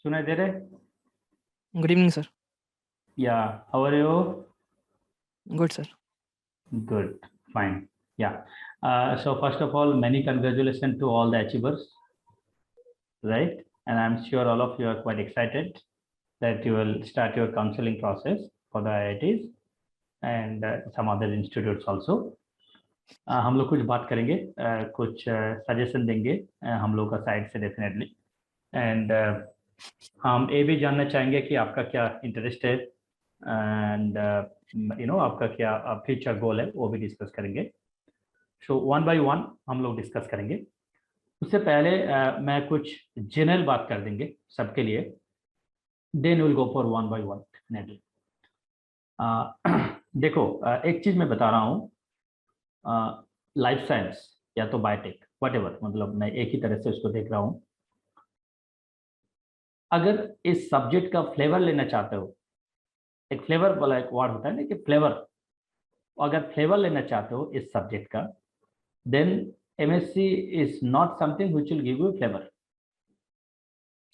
सुनाई दे रहे? Good evening, sir. या how are you? Good, sir. Good, fine. Yeah. So first of all, many congratulations to all the achievers, right? And I'm sure all of you are quite excited that you will start your counseling process for the IITs and some other institutes also. हम लोग कुछ बात करेंगे, कुछ suggestion देंगे हम लोग का साइड से डेफिनेटली। एंड हम ये भी जानना चाहेंगे कि आपका क्या इंटरेस्ट है एंड आपका क्या फ्यूचर गोल है, वो भी डिस्कस करेंगे। सो वन बाय वन हम लोग डिस्कस करेंगे। उससे पहले मैं कुछ जनरल बात कर देंगे सबके लिए, then will go for one by one definitely. देखो, एक चीज मैं बता रहा हूँ, लाइफ साइंस या तो बायोटेक व्हाटएवर, मतलब मैं एक ही तरह से उसको देख रहा हूँ। अगर इस सब्जेक्ट का फ्लेवर लेना चाहते हो, एक फ्लेवर वाला एक वर्ड होता है ना कि फ्लेवर, अगर फ्लेवर लेना चाहते हो इस सब्जेक्ट का, then MSc is not something which will give you flavor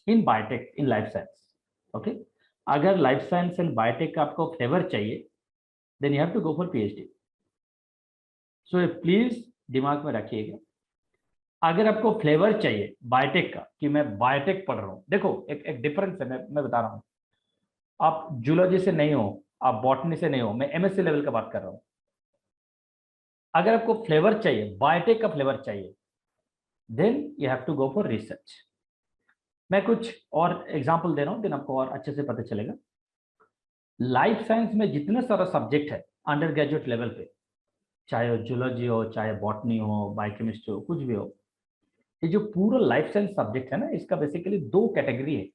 in biotech, in life science. Okay, अगर लाइफ साइंस एंड बायोटेक का आपको फ्लेवर चाहिए, then you have to go for PhD. So please दिमाग में रखिएगा, अगर आपको फ्लेवर चाहिए बायोटेक का कि मैं बायोटेक पढ़ रहा हूँ, देखो एक डिफरेंस है, मैं बता रहा हूँ। आप जूलॉजी से नहीं हो, आप बॉटनी से नहीं हो, मैं MSc लेवल का बात कर रहा हूँ। अगर आपको फ्लेवर चाहिए, बायोटेक का फ्लेवर चाहिए, then you have to go for research. मैं कुछ और एग्जांपल दे रहा हूँ, देन आपको और अच्छे से पता चलेगा। लाइफ साइंस में जितने सारा सब्जेक्ट है अंडर ग्रेजुएट लेवल पे, चाहे वो जूलॉजी हो, चाहे बॉटनी हो, बायोकेमिस्ट्री हो, कुछ भी हो, ये जो पूरा लाइफ साइंस सब्जेक्ट है ना, इसका बेसिकली दो कैटेगरी है।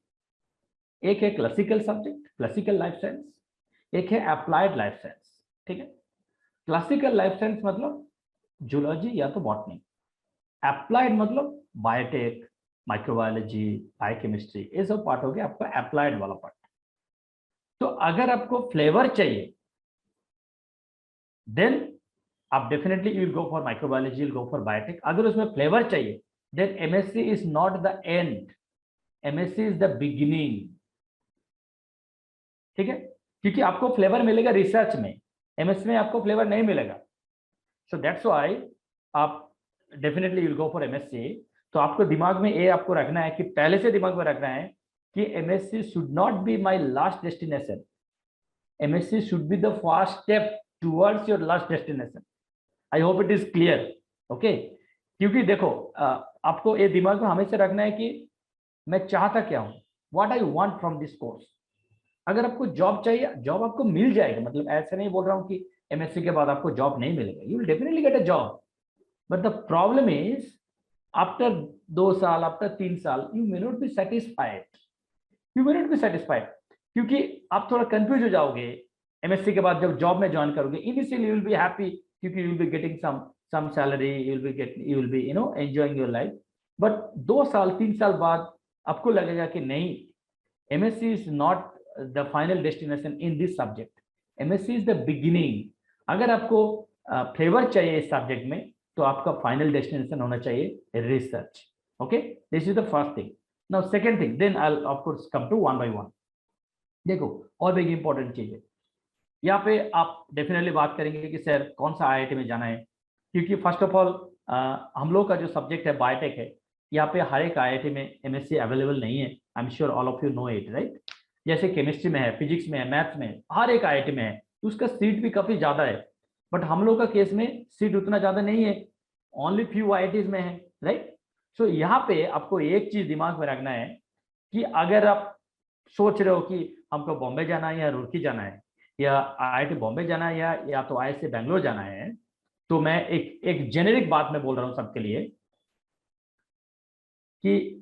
एक है classical subject, classical life science, एक है अप्लाइड लाइफ साइंस। ठीक है, क्लासिकल लाइफ साइंस मतलब जूलॉजी या तो बॉटनी, अप्लाइड मतलब बायोटेक, माइक्रोबायोलॉजी, बायोकेमिस्ट्री, ये सब पार्ट हो गया आपका अप्लाइड वाला पार्ट। तो अगर आपको फ्लेवर चाहिए, देन आप definitely you will go for microbiology, you will go for biotech. अगर उसमें फ्लेवर चाहिए, then MSc is not the end, MSc is the beginning. ठीक है, क्योंकि आपको फ्लेवर मिलेगा रिसर्च में, MSc में आपको फ्लेवर नहीं मिलेगा। सो दैट्स व्हाई आप definitely will go for MSc। तो आपको दिमाग में ये आपको रखना है कि पहले से दिमाग में रखना है कि MSc should not be my last destination, MSc should be the first step towards your last destination. I hope it is clear. Okay, क्योंकि देखो आपको ये दिमाग में हमेशा रखना है कि मैं चाहता क्या हूं, what I want from this course. अगर आपको जॉब चाहिए, जॉब आपको मिल जाएगा, मतलब ऐसे नहीं बोल रहा हूं कि MSc के बाद आपको जॉब नहीं मिलेगा, you will definitely get a job. But the problem is after 2 साल, आफ्टर 3 साल, you may not be satisfied, you may not be satisfied, क्योंकि आप थोड़ा कंफ्यूज हो जाओगे। MSc के बाद जब जॉब में ज्वाइन करोगे, initially you will be happy क्योंकि you will be getting some salary, you will be enjoying your life. But 2 साल 3 साल बाद आपको लगेगा कि नहीं, MSc is not the final destination in this subject, MSc is the beginning. अगर आपको फ्लेवर चाहिए इस सब्जेक्ट में, तो आपका फाइनल डेस्टिनेशन होना चाहिए research. Okay, this is the first thing. Now second thing, then I will of course come to one by one. देखो, और भी इंपॉर्टेंट चीज है यहाँ पे, आप डेफिनेटली बात करेंगे कि सर कौन सा IIT में जाना है, क्योंकि फर्स्ट ऑफ ऑल हम लोग का जो सब्जेक्ट है बायोटेक है, यहाँ पे हर एक IIT में MSc अवेलेबल नहीं है। आई am sure all of you know it, right. जैसे केमिस्ट्री में है, फिजिक्स में है, मैथ्स में है, हर एक IIT में है, तो उसका सीट भी काफी ज्यादा है। बट हम लोग का केस में सीट उतना ज्यादा नहीं है, ओनली फ्यू IITs में है, राइट। सो यहाँ पे आपको एक चीज दिमाग में रखना है कि अगर आप सोच रहे हो कि हमको बॉम्बे जाना है या रुड़की जाना है, या IIT बॉम्बे जाना है, या तो IISc बेंगलोर जाना है, तो मैं एक जेनेरिक बात में बोल रहा हूं सबके लिए कि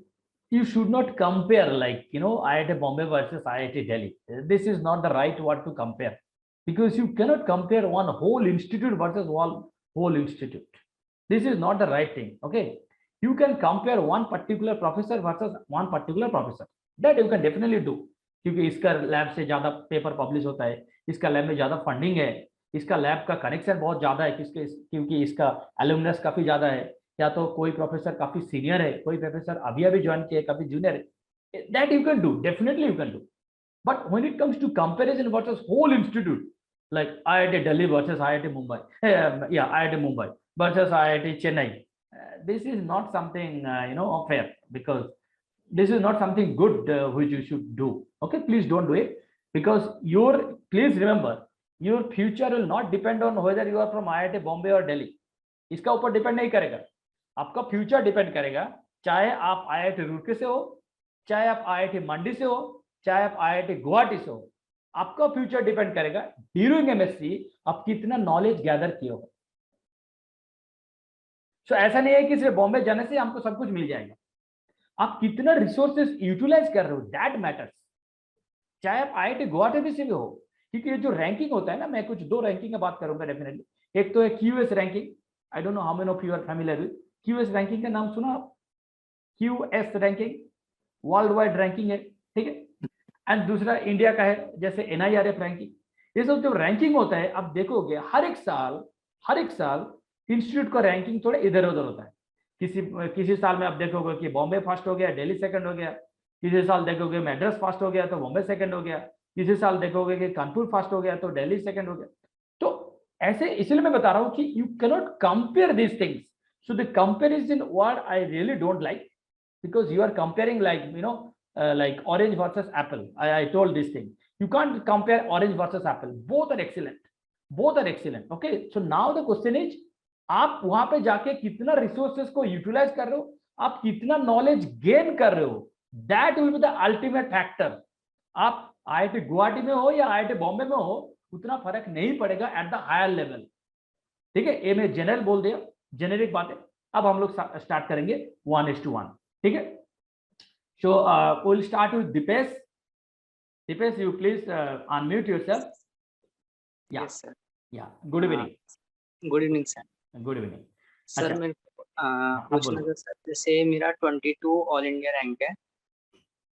you should not compare, like IIT Bombay versus IIT Delhi. This is not the right word to compare, because you cannot compare one whole institute versus one whole institute. This is not the right thing. Okay, you can compare one particular professor versus one particular professor, that you can definitely do, क्योंकि इसका lab से ज्यादा paper publish होता है, इसका lab में ज्यादा funding है, इसका लैब का कनेक्शन बहुत ज्यादा है, क्योंकि इसका एलुमनस काफी ज्यादा है, या तो कोई प्रोफेसर काफी सीनियर है, कोई प्रोफेसर अभी अभी ज्वाइन किया, काफी जूनियर है। that you can do, definitely you can do. But when it comes to comparison versus whole institute, like IIT Delhi versus IIT Mumbai, IIT Mumbai versus IIT Chennai, this is not something fair, because this is not something good which you should do. Okay, please don't do it, because please remember, your future will not depend on whether you are from IIT Bombay or Delhi. इसका ऊपर depend नहीं करेगा, आपका future depend करेगा, चाहे आप IIT Roorkee से हो, चाहे आप IIT मंडी से हो, चाहे आप IIT गुवाहाटी से हो, आपका फ्यूचर डिपेंड करेगा ड्यूरिंग एमएससी आप कितना नॉलेज गैदर किए हो। सो ऐसा नहीं है कि सिर्फ बॉम्बे जाने से हमको सब कुछ मिल जाएगा, आप कितना रिसोर्सेस यूटिलाइज कर रहे हो, दैट मैटर्स। चाहे आप IIT गुवाहाटी से भी हो, क्योंकि ये जो रैंकिंग होता है ना, मैं कुछ 2 रैंकिंग की बात करूंगा डेफिनेटली। एक तो है QS ranking, I don't know how many of you are familiar with QS ranking का नाम सुना आप? QS ranking world wide ranking है, ठीक है। एंड दूसरा इंडिया का है, जैसे NIRF रैंकिंग। ये सब जो रैंकिंग होता है, आप देखोगे हर एक साल इंस्टीट्यूट का रैंकिंग थोड़ा इधर उधर होता है। किसी साल में आप देखोगे कि बॉम्बे फर्स्ट हो गया, दिल्ली सेकंड हो गया, किसी साल देखोगे मैड्रास फर्स्ट हो गया तो बॉम्बे सेकंड हो गया, किसी साल देखोगे कि कानपुर फर्स्ट हो गया तो दिल्ली सेकंड हो गया। तो ऐसे, इसलिए मैं बता रहा हूं कि you can not compare this things. So the comparison word I really don't like, because you are comparing like orange versus apple. I told this thing, you can't compare orange versus apple, both are excellent, okay। So now the question is, आप वहां पे जाके कितना resources को utilise कर रहे हो, आप कितना नॉलेज गेन कर रहे हो, that will be the ultimate factor. आप IIT गुवाहाटी में हो या IIT बॉम्बे में हो, उतना फर्क नहीं पड़ेगा एट द हायर लेवल, ठीक है। ये मैं जनरल बोल दिया, जेनेरिक बातें। अब हम लोग स्टार्ट करेंगे 1:1, ठीक है। So we'll start with Dipesh. Dipesh, you please unmute yourself. Yeah. Yes, sir. Yeah. Good evening. Good evening, sir. Good evening. Sir मैं पूछना था सर, जैसे मेरा 22 ऑल इंडिया रैंक है,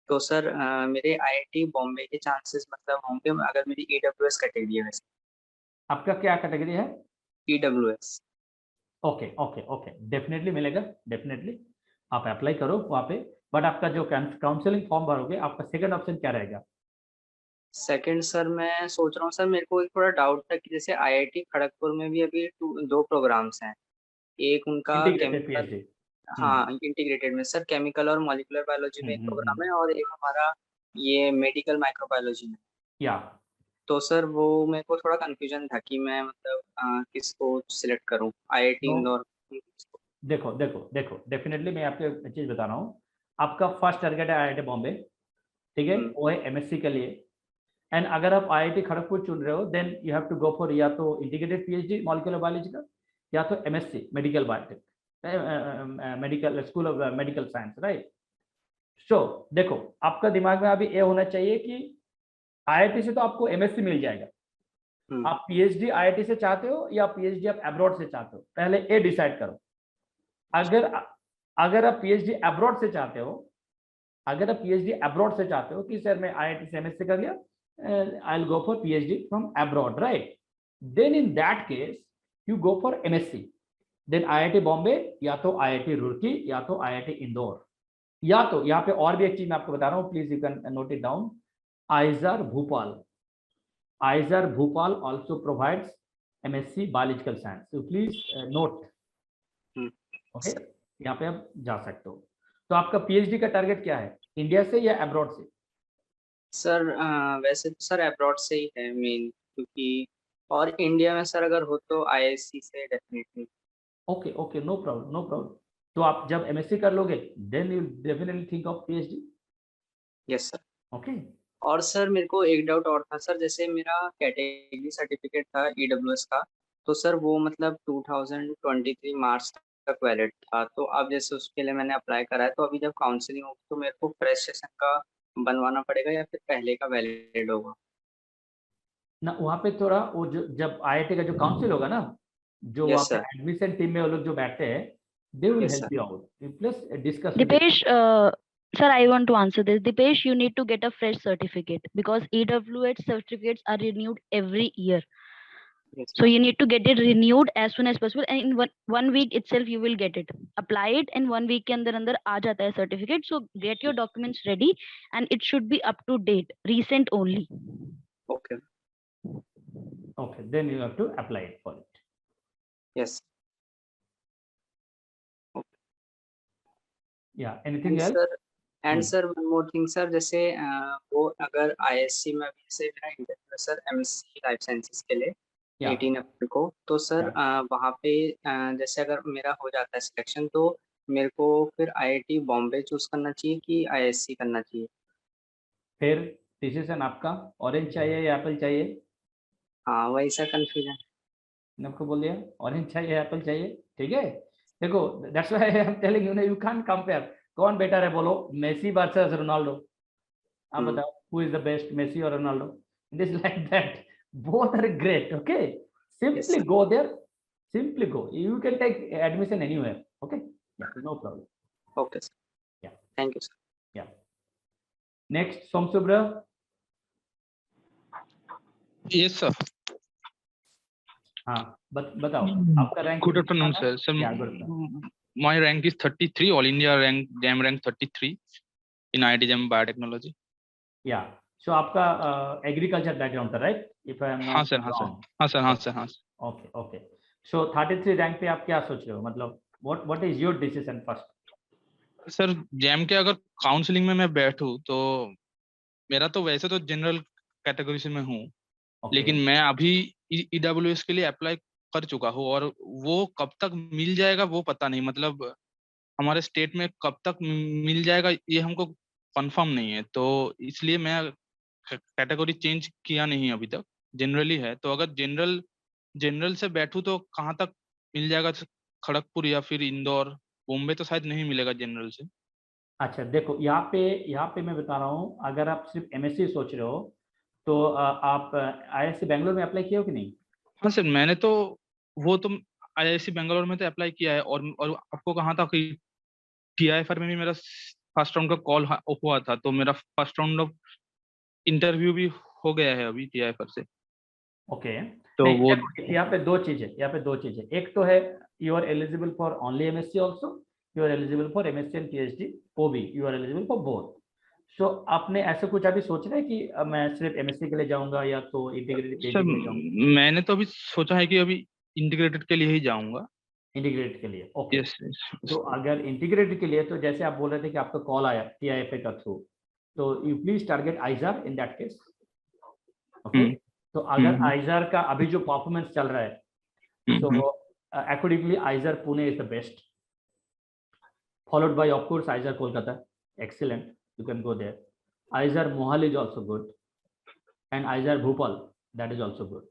तो सर मेरे IIT बॉम्बे के चांसेस मतलब होंगे अगर मेरी EWS कैटेगरी है वैसे? आपका क्या कैटेगरी है? EWS। ओके, डेफिनेटली मिलेगा, डेफिनेटली आप अप्लाई करो वहाँ पे। बट आपका जो काउंसलिंग फॉर्म भरोगे, आपका सेकंड ऑप्शन क्या रहेगा? सेकंड सर मैं सोच रहा हूँ सर, मेरे को एक थोड़ा डाउट था कि जैसे IIT खड़गपुर में भी अभी 2 प्रोग्राम्स हैं, एक उनका केमिकल, हाँ इंटीग्रेटेड में सर केमिकल और मॉलिक्यूलर बायोलॉजी में एक प्रोग्राम है, और एक हमारा ये मेडिकल माइक्रोबायोलॉजी में। या तो सर वो मेरे को थोड़ा कंफ्यूजन था कि मैं मतलब किसको सिलेक्ट करूं, IIT इंदौर। देखो डेफिनेटली मैं आपको एक चीज बता रहा हूँ। आपका फर्स्ट टारगेट है IIT बॉम्बे, ठीक है, वो है MSc के लिए। एंड अगर आप IIT खड़गपुर चुन रहे हो, then you have to go for या तो इंटीग्रेटेड PhD मॉलिक्यूलर बायोलॉजी का, या तो MSc medical biotech, medical school of medical science, right. So देखो, आपका दिमाग में अभी ये होना चाहिए कि IIT से तो आपको MSc मिल जाएगा, आप PhD IIT से चाहते हो या PhD आप अब्रॉड से चाहते हो, पहले ये डिसाइड करो। अगर आप PhD अब्रॉड से चाहते हो, कि सर मैं IIT से MSc कर लिया, I will go for PhD from abroad, right, then in that case you go for MSc, then IIT Bombay या तो IIT रुड़की या तो IIT इंदौर, या तो यहाँ पे और भी एक चीज मैं आपको बता रहा हूँ, please you can note it down, IISER Bhopal also provides MSc biological science, so please note, okay, यहाँ पे आप जा सकते हो। तो आपका PhD का टारगेट क्या है, इंडिया से या अब्रॉड से? सर वैसे तो सर अब्रॉड से ही है मेन, क्योंकि और इंडिया में सर अगर हो तो IISc से डेफिनेटली। Okay, no problem. तो आप जब MSc कर लोगे, then you definitely think of PhD। Yes sir. Okay. और सर मेरे को एक डाउट और था सर, जैसे मेरा कैटेगरी सर्टिफिकेट था EWS का, तो सर वो मतलब 2023 मार्च तक वैलिड था, तो अब जैसे उसके लिए मैंने अप्लाई करा है, तो अभी जब काउंसलिंग होगी तो मेरे को फ्रेश सेशन का बनवाना पड़ेगा या फिर पहले का वैलिड होगा ना? वहाँ पे थोड़ा वो जब IIT का जो काउंसिल होगा ना, जो वहाँ पे एडमिशन टीम में वो लोग जो बैठते हैं, they will help you out. Plus discuss. Dipesh, sir, I want to answer this. Dipesh, you need to get a fresh certificate because EWH certificates are renewed every year. Yes, So you need to get it renewed as soon as possible, and in one week itself you will get it. Apply it and 1 week के अंदर आ जाता है certificate. So get your documents ready, and it should be up to date, recent only. okay. Okay, then you have to apply it for it. Yes. Yeah, anything And else? sir, Hmm. sir, one more thing sir, जैसे वो अगर ISC में भी जैसे मेरा interview sir MSc life sciences के लिए Yeah. 18 अप्रैल को, तो सर वहाँ पे जैसे अगर मेरा हो जाता है सिलेक्शन, तो मेरे को फिर IIT बॉम्बे चूज करना चाहिए कि ISC करना चाहिए? फिर डिसीजन आपका, ऑरेंज चाहिए या एप्पल चाहिए? हाँ, वही सा कंफ्यूजन। मैंने आपको बोल दिया ऑरेंज चाहिए एप्पल चाहिए, ठीक है। देखो that's why I am telling you, you can't compare कौन बेटर है, बोलो मेसी वर्सेस रोनाल्डो, आप बताओ who is the best, Messi और Ronaldo? It is like that, both are great, okay. Simply go there, simply go, you can take admission anywhere, okay? Yeah, no problem. Okay sir. Yeah, thank you sir. Yeah, next Somsubra. Yes sir. हाँ बताओ आपका rank? Good afternoon sir. Sir, my rank is 33, all India rank, JAM rank 33 in IIT JAM Biotechnology. Yeah, so आपका agriculture background था, right? If I am not हाँ sir, हाँ sir, हाँ sir, हाँ sir, हाँ सर. ओके ओके, सो 33 rank पे आप क्या सोच रहे हो, मतलब what is your decision first? Sir jam के अगर काउंसलिंग में मैं बैठूं तो मेरा तो वैसे तो जनरल कैटेगरी से मैं हूँ, लेकिन मैं अभी EWS के लिए अप्लाई कर चुका हूँ और वो कब तक मिल जाएगा वो पता नहीं, मतलब हमारे स्टेट में कब तक मिल जाएगा ये हमको कंफर्म नहीं है, तो इसलिए मैं कैटेगरी चेंज किया नहीं अभी तक, जनरली है। तो अगर जनरल से बैठूं तो कहाँ तक मिल जाएगा, खड़गपुर या फिर इंदौर, बॉम्बे तो शायद नहीं मिलेगा जनरल से। अच्छा देखो यहाँ पे मैं बता रहा हूँ, अगर आप सिर्फ MSc सोच रहे हो तो आप IISc बेंगलोर में अप्लाई किए हो कि नहीं? हाँ सर, मैंने तो वो तो IISc बेंगलोर में तो अप्लाई किया है, और आपको कहा था कि TIFR में भी मेरा फर्स्ट राउंड का कॉल हुआ था, तो मेरा फर्स्ट राउंड ऑफ इंटरव्यू भी हो गया है अभी TIFR से। ओके, तो वो यहाँ पे दो चीजें, एक तो है you are eligible for only MSc also, you are eligible for MSc and PhD, वो भी you are eligible for both. So आपने ऐसा कुछ अभी सोच रहे हैं कि मैं सिर्फ MSc के लिए जाऊंगा या तो इंटीग्रेटेड PhD के लिए जाऊंगा? मैंने तो अभी सोचा है कि अभी इंटीग्रेटेड के लिए ही जाऊंगा। इंटीग्रेटेड के लिए, ओके। यस, तो अगर इंटीग्रेटेड के लिए, तो जैसे आप बोल रहे थे कि आपका कॉल आया TIFA का थ्रू, तो you please target IISER in that case, okay. तो अगर आइजार का अभी जो परफॉर्मेंस चल रहा है, तो accordingly IISER Pune is the best, followed by of course Aizer Kolkata, excellent, you can go there. Aizer Mohali is also good, and Aizer Bhopal, that is also good.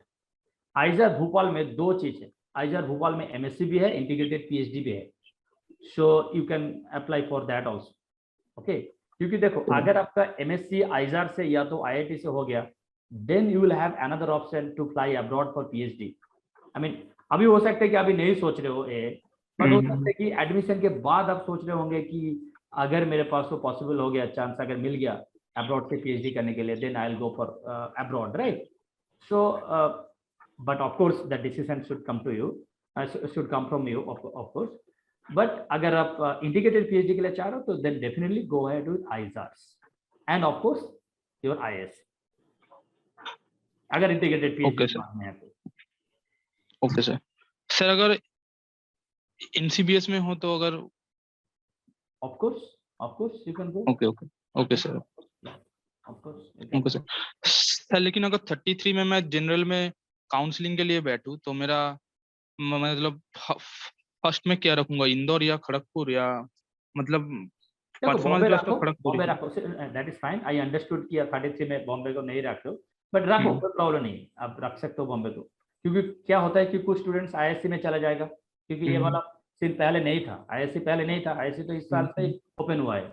Aizer Bhopal में दो चीज है, Aizer Bhopal में MSc भी है, integrated PhD भी है, so you can apply for that also, okay? क्योंकि देखो अगर आपका MSc Aizer से या तो IIT से हो गया, then you will have another option to fly abroad for PhD. I mean अभी हो सकता है कि अभी नहीं सोच रहे हो बट हो सकता है कि एडमिशन के बाद आप सोच रहे होंगे कि अगर मेरे पास तो पॉसिबल हो गया चांस, अगर मिल गया अब्रॉड से PhD करने के लिए, then I will go for abroad, right? So but of course the decision should come to you, should come from you of course. But अगर आप इंटीग्रेटेड PhD के लिए चाह रहे हो तो then definitely go ahead with IISERs and of course your IISc, अगर integrated PhD में है तो। Okay sir. सर अगर NCBS में हो तो अगर of course you can go. Okay sir, of course okay sir. लेकिन अगर 33 में मैं जनरल में काउंसलिंग के लिए बैठूं तो मेरा मतलब फर्स्ट में क्या रखूंगा, इंदौर या खड़गपुर, या मतलब परफॉर्मेंस बेस्ड तो खड़गपुर। बॉम्बे रखो, that is fine, I understood कि 33 में बॉम्बे को नहीं रख दो, बट रखो, कोई प्रॉब्लम नहीं, आप रख सकते हो बॉम्बे को। क्योंकि क्या होता है कि कुछ स्टूडेंट्स IISc में चला जाएगा, क्योंकि ये वाला सीन पहले नहीं था, IISc पहले नहीं था, IISc तो इस साल से ओपन हुआ है,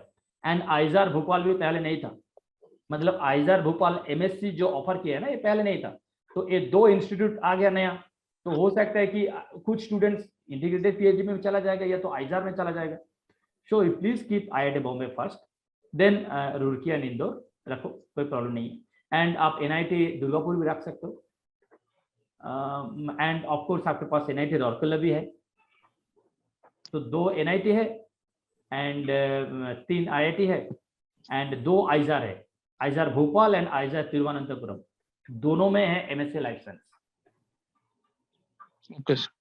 एंड आइजार भोपाल भी पहले नहीं था, मतलब आइजार भोपाल MSc जो ऑफर किया है ना, ये पहले नहीं था, तो ये दो इंस्टीट्यूट आ गया नया, तो हो सकता है कि कुछ स्टूडेंट्स इंटीग्रेटेड PhD में चला जाएगा या तो आइजार में चला जाएगा। So please keep IIT Bombay first, then Roorkee and Indore रखो, कोई प्रॉब्लम नहीं है। एंड आप NIT दुर्गापुर भी रख सकते हो, एंड ऑफ कोर्स आपके पास NIT रौरकेला भी है, तो 2 NIT है एंड 3 IIT है एंड 2 आइजर है, आइजर भोपाल एंड आइजर तिरुवनंतपुरम, दोनों में है MSc life science. Okay sir,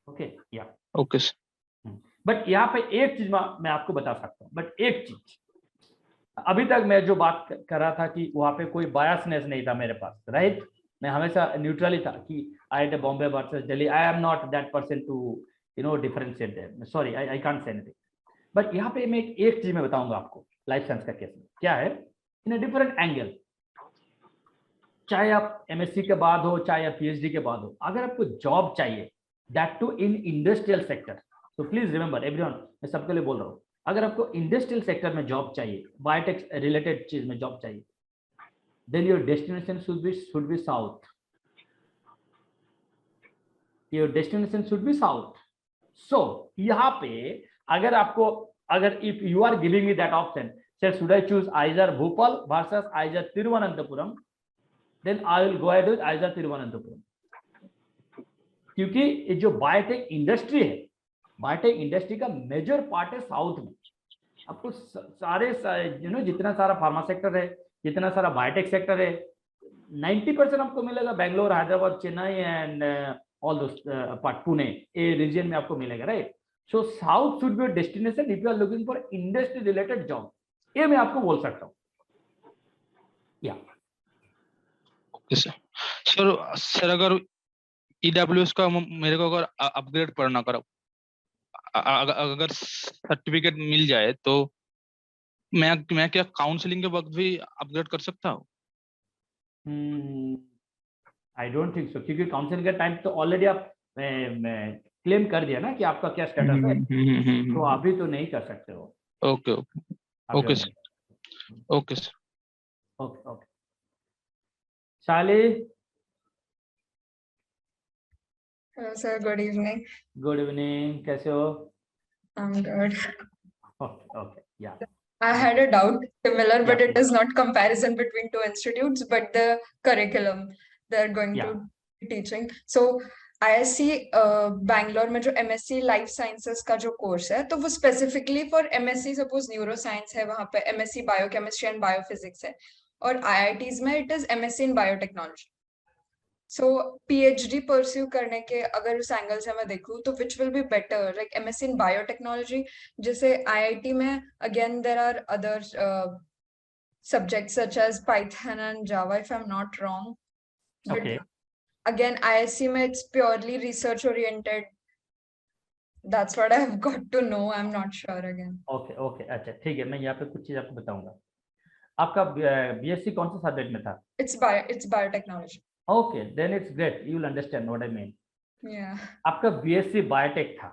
okay या ओके सर। बट यहाँ पे एक चीज मैं आपको बता सकता हूँ, बट एक चीज, अभी तक मैं जो बात कर रहा था कि वहाँ पे कोई बायसनेस नहीं था मेरे पास, राइट? मैं हमेशा न्यूट्रल ही था कि IIT Bombay versus Delhi, I am not that person to differentiate there, sorry I can't say anything. But यहाँ पे मैं एक चीज मैं बताऊंगा आपको लाइफ साइंस का केस में क्या है, इन अ डिफरेंट एंगल। चाहे आप MSc के बाद हो, चाहे आप PhD के बाद हो, अगर आपको जॉब चाहिए, that too in industrial sector, तो प्लीज रिमेंबर एवरीवन, मैं सबके लिए बोल रहा हूँ, अगर आपको इंडस्ट्रियल सेक्टर में जॉब चाहिए, बायोटेक रिलेटेड चीज में जॉब चाहिए, then your destination should be south. Your destination should be south. So यहाँ पे अगर if you are giving me that option, say should I choose either Bhopal versus either Thiruvananthapuram, then I will go ahead with either Thiruvananthapuram. क्योंकि ये जो biotech industry है, biotech industry का major part है south में। आपको सारे जितना सारा फार्मा सेक्टर है, जितना सारा बायोटेक सेक्टर है, 90% आपको मिलेगा Bangalore, Hyderabad, Chennai and all those part, Pune, ये रीजन में आपको मिलेगा, right? So south should be destination if you are looking for industry related job, ये मैं आपको बोल सकता हूँ। या ओके सर। सर अगर EWS का मेरे को अगर अपग्रेड करना करो, अगर सर्टिफिकेट मिल जाए तो मैं क्या काउंसलिंग के वक्त भी अपग्रेड कर सकता हूँ? आई डोंट थिंक सो, क्योंकि काउंसलिंग का टाइम तो ऑलरेडी आप क्लेम कर दिया ना कि आपका क्या स्टेटस है, तो अभी तो नहीं कर सकते हो। Okay okay okay sir, okay sir, okay okay. शाली, Hello, sir. Good evening. Good evening, कैसे हो? I'm good. ओके ओके या I had a doubt similar, but Yeah, it is not comparison between two institutes, but the curriculum they're going Yeah. to be teaching. So ISC Bangalore में जो MSc Life Sciences का जो course है, तो वो specifically for MSc suppose neuroscience है, वहाँ पे MSc Biochemistry and Biophysics है, और IITs में it is MSc in Biotechnology. So PhD pursue करने के अगर उस एंगल से मैं देखूँ तो which will be better, like MSc in biotechnology, जैसे IIT में again there are other subjects such as Python and Java if I'm not wrong, but okay again ISC में it's purely research oriented. That's what I've got to know. I'm not sure again. Okay okay, अच्छा ठीक है, मैं यहाँ पे कुछ चीज आपको बताऊंगा। आपका BSc कौन सा सब्जेक्ट में था? It's biotechnology. Okay, then it's great, you will understand what I mean. Yeah. आपका BSc बायोटेक था,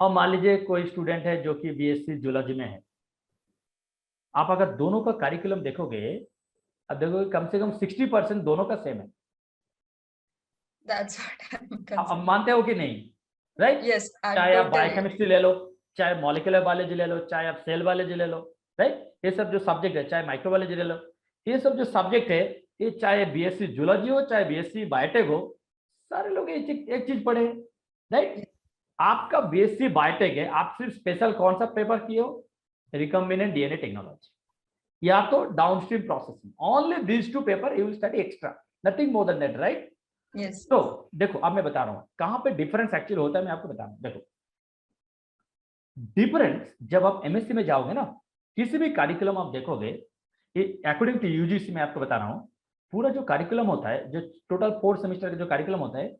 और मान लीजिए कोई स्टूडेंट है जो कि BSc जूलॉजी में है, आप अगर दोनों का करिकुलम देखोगे, अब देखोगे कम से कम 60% दोनों का सेम है। That's what I'm अब concerned. मानते हो कि नहीं, राइट? Yes, I चाहे आप totally. बायोकेमिस्ट्री ले लो, चाहे मॉलिक्यूलर बायोलॉजी ले लो, चाहे आप सेल बायोलॉजी ले लो, राइट? ये सब जो सब्जेक्ट है, चाहे माइक्रोबायोलॉजी ले लो, ये सब जो सब्जेक्ट है, ये चाहे BSc जूलॉजी हो, चाहे BSc बायोटेक हो, सारे लोग एक चीज पढ़े, राइट? आपका BSc बायोटेक है, आप सिर्फ स्पेशल कौन सा पेपर किए हो? रिकम्बिनेंट DNA टेक्नोलॉजी या तो downstream processing, only these two paper you will study extra, nothing more than that, right? Yes. तो देखो, अब मैं बता रहा हूं कहां पे डिफरेंस एक्चुअली होता है, मैं आपको बता रहा हूं। देखो डिफरेंस, जब आप MSc में जाओगे ना, किसी भी करिकुलम आप देखोगे, अकॉर्डिंग टू UGC मैं आपको बता रहा हूं, पूरा जो करिकुलम होता है, जो टोटल 4 सेमेस्टर का जो करिकुलम होता है,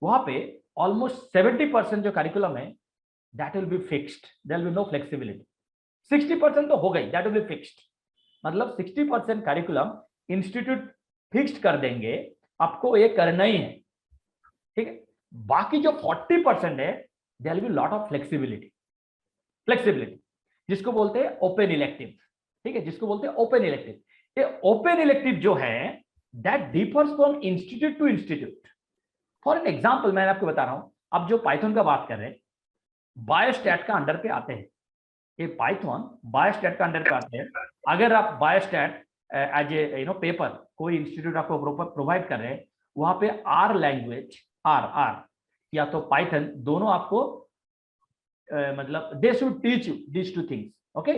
वहां पे ऑलमोस्ट 70% जो करिकुलम है that will be fixed, there will be no flexibility. 60% तो हो गई, दैट विल बी फिक्स्ड, मतलब 60% करिकुलम इंस्टीट्यूट फिक्स्ड कर देंगे, आपको ये करना ही है, ठीक है? बाकी जो 40% है, there will be lot of flexibility, जिसको बोलते हैं ओपन इलेक्टिव, ठीक है? जिसको बोलते हैं ओपन इलेक्टिव। ये ओपन इलेक्टिव जो है that differs from institute to institute. For an example मैं आपको बता रहा हूं, अब जो पाइथन का बात कर रहे हैं, बायोस्टैट का अंडर पे आते हैं, ये पाइथन बायोस्टैट का अंडर पे आते हैं। अगर आप बायोस्टैट एज ए पेपर कोई इंस्टीट्यूट आपको प्रोवाइड कर रहे हैं, वहां पे आर लैंग्वेज आर या तो पाइथन दोनों आपको मतलब they should teach you this two things. Okay,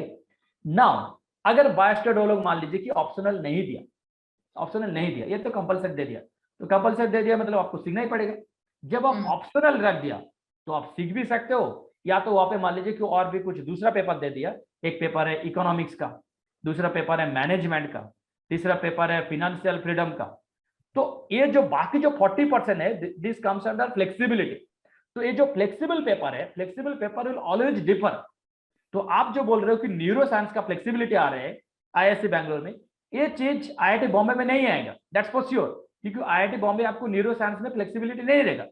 now अगर बायोस्टेट वो लोग मान लीजिए कि ऑप्शनल नहीं दिया, ये तो कंपलसरी दे दिया, तो कंपलसरी दे दिया मतलब आपको सीखना ही पड़ेगा। जब आप ऑप्शनल रख दिया तो आप सीख भी सकते हो, या तो वहां पे मान लीजिए कि और भी कुछ दूसरा पेपर दे दिया, एक पेपर है इकोनॉमिक्स का, दूसरा पेपर है मैनेजमेंट का, तीसरा पेपर है फिनेंशियल फ्रीडम का। तो ये जो बाकी जो 40% है, दिस कम्स अंडर फ्लेक्सिबिलिटी। तो ये जो फ्लेक्सिबल पेपर है, flexible paper will always differ. तो आप जो बोल रहे हो कि न्यूरो साइंस का फ्लेक्सिबिलिटी आ रहे हैं आईआईएससी बैंगलोर में, ये चीज आईआईटी बॉम्बे में नहीं आएगा, दैट्स फॉर श्योर, क्योंकि आईआईटी बॉम्बे आपको न्यूरो साइंस में फ्लेक्सिबिलिटी नहीं देगा।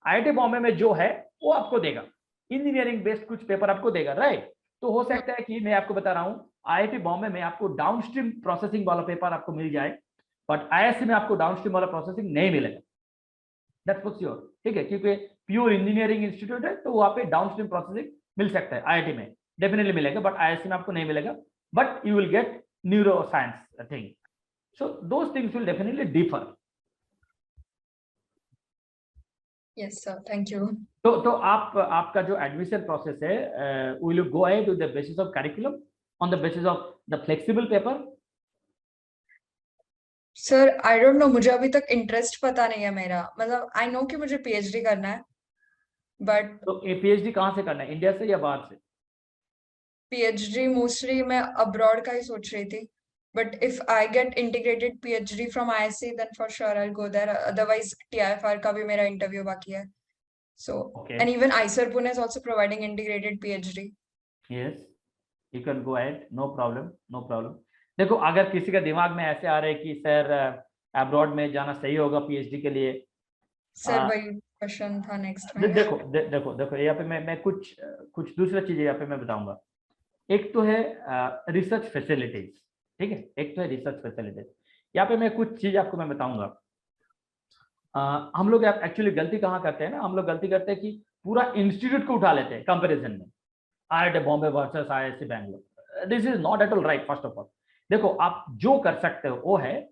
आईआईटी बॉम्बे में जो है वो आपको देगा, इंजीनियरिंग बेस्ड कुछ पेपर आपको देगा, राइट। तो हो सकता है कि मैं आपको बता रहा हूं आईआईटी बॉम्बे में आपको डाउनस्ट्रीम प्रोसेसिंग वाला पेपर आपको मिल जाए, बट आईआईएससी में आपको डाउनस्ट्रीम वाला प्रोसेसिंग नहीं मिलेगा, दैट्स फॉर श्योर, ठीक है, क्योंकि प्योर इंजीनियरिंग इंस्टीट्यूट है, तो वहां पे डाउनस्ट्रीम प्रोसेसिंग मिल सकता है, आईआईटी में डेफिनेटली मिलेगा, बट आईआईएससी में आपको नहीं मिलेगा, but you will get neuro science thing. So those things will definitely differ. Yes, sir. Thank you. तो आपका जो एडमिशन प्रोसेस है, will you go ahead with the basis of curriculum on the basis of the flexible paper? Sir I don't no, मुझे अभी तक interest पता नहीं है मेरा, मतलब आई नो कि मुझे पीएचडी करना है, बट तो ये पीएचडी कहाँ से करना है, इंडिया से या बाहर से? पीएचडी मोस्टली मैं अब्रॉड का ही सोच रही थी, but if I get integrated PhD from IISc then for sure I will go there, otherwise TIFR का भी मेरा इंटरव्यू बाकी है, सो Okay. And even IISER Pune is also providing integrated PhD. Yes, you can go ahead, no problem, no problem. देखो अगर किसी का दिमाग में ऐसे आ रहा है कि सर अब्रॉड में जाना सही होगा पीएचडी के लिए, सर वही क्वेश्चन था नेक्स्ट में। देखो यहाँ पे मैं कुछ दूसरा चीज यहाँ पे मैं बताऊंगा। एक तो है रिसर्च फैसिलिटीज, ठीक है, एक तो है रिसर्च फैसिलिटीज। यहाँ पे मैं कुछ चीज आपको मैं बताऊंगा। हम लोग एक्चुअली गलती कहाँ करते हैं ना, हम लोग गलती करते हैं कि पूरा इंस्टीट्यूट को उठा लेते हैं कंपैरिजन में, IIT Bombay versus IISc Bangalore. This is not at all right. First of all देखो, आप जो कर सकते हो वो है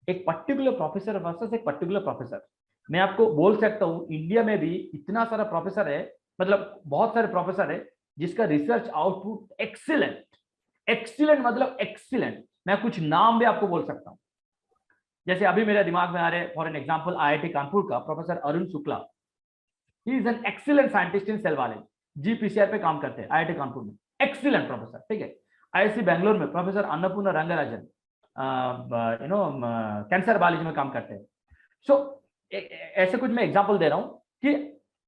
एक पर्टिकुलर प्रोफेसर वर्सेस एक पर्टिकुलर प्रोफेसर। मैं आपको बोल सकता हूँ इंडिया में भी इतना सारा प्रोफेसर है, मतलब बहुत सारे प्रोफेसर है जिसका रिसर्च आउटपुट एक्सीलेंट मतलब एक्सीलेंट। मैं कुछ नाम भी आपको बोल सकता हूँ, जैसे अभी मेरे दिमाग में आ रहे, for an example IIT Kanpur का professor Arun Shukla, he is an excellent scientist in cell वाले, जीपीसीआर पे काम करते हैं आईआईटी कानपुर में, एक्सीलेंट प्रोफेसर, ठीक है। आईआईएससी बैंगलोर में professor Annapurna Rangarajan cancer biology में काम करते हैं। सो ऐसे कुछ मैं एग्जांपल दे रहा हूँ कि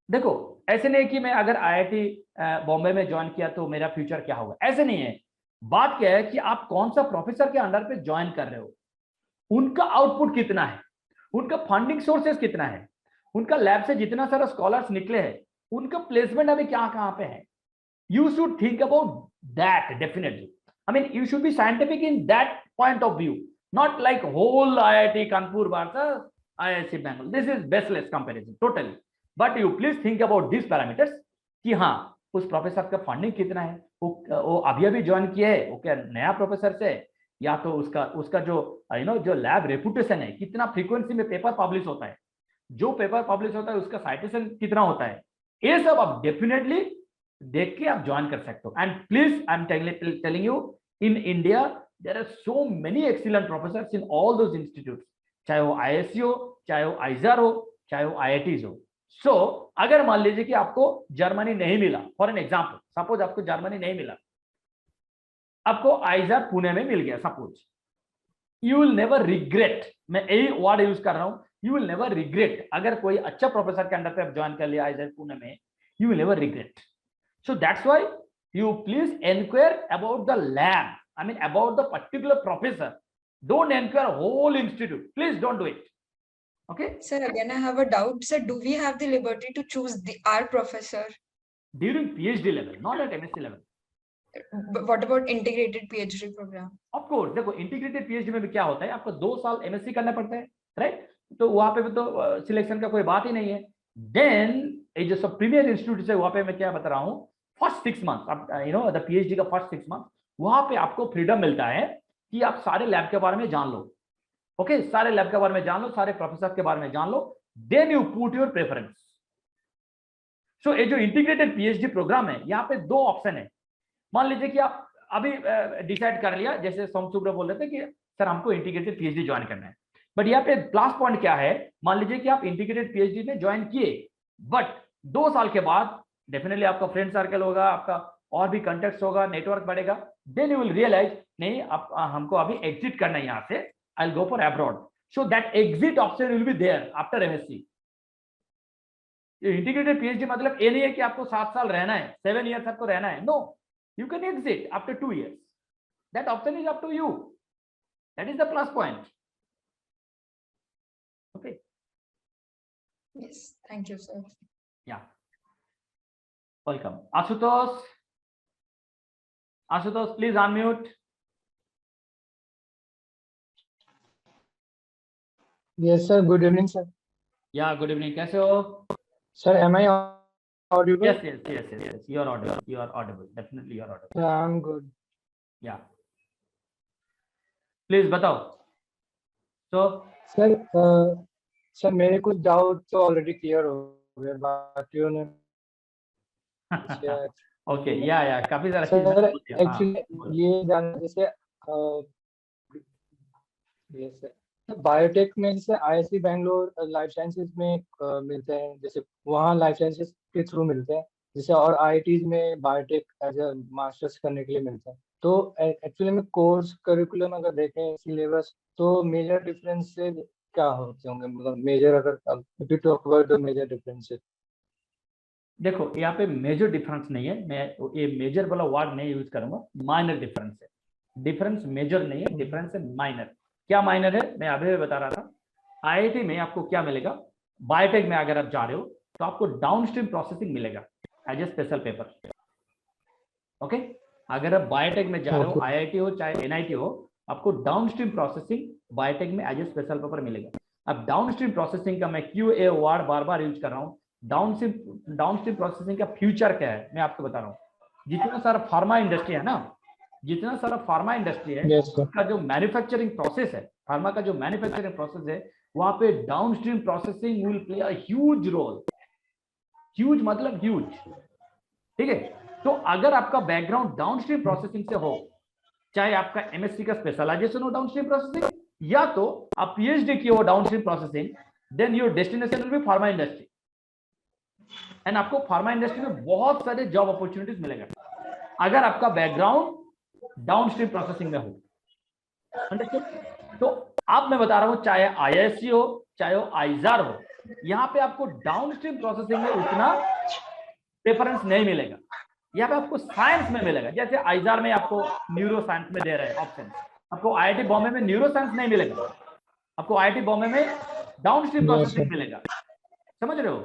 देखो ऐसे नहीं कि मैं अगर आईआईटी बॉम्बे में ज्वाइन किया तो मेरा फ्यूचर क्या होगा, ऐसे नहीं है। बात क्या है कि आप कौन सा प्रोफेसर के अंडर पे ज्वाइन कर रहे हो, उनका आउटपुट कितना है, उनका फंडिंग सोर्सेस कितना है, उनका लैब से जितना सारा स्कॉलर्स निकले हैं, उनका प्लेसमेंट अभी क्या कहाँ पे है। You should think about that definitely. I mean, you should be scientific in that point of view, not like whole IIT Kanpur versus IISc Bangalore. This is baseless comparison, totally. But you please think about these parameters कि हाँ उस professor का funding कितना है, वो अभी join किया है, वो क्या नया प्रोफेसर से, या तो उसका जो जो लैब रेपुटेशन है, कितना फ्रीक्वेंसी में पेपर पब्लिश होता है, जो पेपर पब्लिश होता है उसका साइटेशन कितना होता है, ये सब आप डेफिनेटली देख के आप ज्वाइन कर सकते हो। And please I am telling you, in India there are so many excellent professors in all those institutes, चाहे वो आईएससी हो, चाहे वो आइजर हो, चाहे वो आईआईटीज हो। सो अगर मान लीजिए कि आपको जर्मनी नहीं मिला, फॉर एन एग्जांपल, सपोज आपको जर्मनी नहीं मिला, आपको आइजर पुणे में मिल गया suppose, you will never regret, मैं यही वर्ड यूज कर रहा हूं, यू विल नेवर रिग्रेट। अगर कोई अच्छा प्रोफेसर के अंडर पे आप ज्वाइन कर लिया आइजर पुणे में, you will never regret. So that's why you please inquire about the lab. I mean about the particular professor. Don't inquire whole institute. Please don't do it. Okay? Sir, again I have a doubt. Sir, do we have the liberty to choose our professor? During PhD level, not at MSc level. But what about integrated PhD program? Of course, देखो integrated PhD में भी क्या होता है, आपको 2 साल MSc करना पड़ता है, right? तो वहां पे भी तो सिलेक्शन का कोई बात ही नहीं है। Then ये जो सब प्रीमियर इंस्टीट्यूट है, वहां पे मैं क्या बता रहा हूँ, फर्स्ट 6 मंथ द पीएचडी का फर्स्ट 6 मंथ वहां पे आपको फ्रीडम मिलता है कि आप सारे लैब के बारे में जान लो, ओके, सारे लैब के बारे में जान लो, सारे प्रोफेसर के बारे में जान लो, then you put your preference. So ये जो इंटीग्रेटेड पीएचडी प्रोग्राम है, यहाँ पे 2 ऑप्शन है। मान लीजिए कि आप अभी डिसाइड कर लिया, जैसे सोमसुब्र बोल रहे थे कि सर हमको इंटीग्रेटेड पीएचडी ज्वाइन करना है, बट यहाँ पे प्लस पॉइंट क्या है, मान लीजिए कि आप इंटीग्रेटेड पीएचडी में ज्वाइन किए, बट 2 साल के बाद डेफिनेटली आपका फ्रेंड सर्कल होगा, आपका और भी कॉन्टेक्ट्स होगा, नेटवर्क बढ़ेगा, देन यू विल रियलाइज नहीं आप हमको अभी एग्जिट करना है यहाँ से, I will go for abroad. So that exit option will be there after MSc. Integrated PhD मतलब ये नहीं है कि आपको 7 साल रहना है, 7 ईयर्स आपको रहना है, no, you can exit after 2 years. That option is up to you. That is the plus point. Okay. Yes, thank you, sir. Yeah. Welcome. Ashutosh, please unmute. Yes, sir. Good evening, sir. Yeah, good evening. कैसे हो? Sir, am I audible? Yes. You are audible. You are audible. Definitely you are audible. Yeah, I'm good. Yeah. Please बताओ. So, sir मेरे कुछ doubt तो already clear हो गए, बाकियों ने ओके, या काफी सारा सर चीज। एक्चुअली ये जानना, जैसे ये सर बायोटेक में जैसे आईआईसी बैंगलोर लाइफ साइंसेज में मिलते हैं, जैसे वहाँ लाइफ साइंसेज के थ्रू मिलते हैं, जैसे और आईआईटीज में बायोटेक एज अ मास्टर्स करने के लिए मिलते हैं। तो एक्चुअली में कोर्स करिकुलम अगर देखें सिलेबस, तो मेजर डिफरेंस से क्या होते होंगे, मतलब मेजर अगर if you talk about the major differences. देखो यहाँ पे मेजर डिफरेंस नहीं है, मैं ये मेजर वाला वर्ड नहीं यूज करूंगा, माइनर डिफरेंस है। डिफरेंस मेजर नहीं है, डिफरेंस है माइनर। क्या माइनर है, मैं अभी बता रहा था। आईआईटी में आपको क्या मिलेगा, बायोटेक में अगर आप जा रहे हो तो आपको डाउनस्ट्रीम प्रोसेसिंग मिलेगा as a special paper. Okay, अगर आप बायोटेक में जा रहे हो, आईआईटी हो चाहे एनआईटी हो, आपको डाउनस्ट्रीम प्रोसेसिंग बायोटेक में एज ए स्पेशल पेपर मिलेगा। अब डाउनस्ट्रीम प्रोसेसिंग का मैं QA वर्ड बार बार यूज कर रहा हूँ। डाउनस्ट्रीम प्रोसेसिंग का फ्यूचर क्या है मैं आपको बता रहा हूँ। जितना सारा फार्मा इंडस्ट्री है ना, जितना सारा फार्मा इंडस्ट्री है, उसका जो मैन्युफैक्चरिंग प्रोसेस है, फार्मा का जो मैन्युफैक्चरिंग प्रोसेस है, वहां पे downstream processing will play a huge role. Huge मतलब ह्यूज, ठीक है। तो अगर आपका बैकग्राउंड डाउनस्ट्रीम प्रोसेसिंग से हो, चाहे आपका एमएससी का स्पेशलाइजेशन हो डाउनस्ट्रीम प्रोसेसिंग, या तो आप पीएचडी की हो downstream processing, then your destination will be pharma industry. And आपको फार्मा इंडस्ट्री में बहुत सारे जॉब अपॉर्चुनिटीज मिलेगा अगर आपका बैकग्राउंड डाउनस्ट्रीम प्रोसेसिंग में हो। अंडरस्टूड? तो अब मैं बता रहा हूं, चाहे आईआईएससी हो चाहे वो आइजार हो, यहाँ पे आपको डाउनस्ट्रीम प्रोसेसिंग में उतना प्रेफरेंस नहीं मिलेगा। यहाँ पे आपको साइंस में मिलेगा। जैसे आइजार में आपको न्यूरो साइंस में दे रहे हैं ऑप्शन, आपको आईआईटी बॉम्बे में न्यूरो साइंस नहीं मिलेगा, आपको आईआईटी बॉम्बे में डाउनस्ट्रीम प्रोसेसिंग मिलेगा। समझ रहे हो?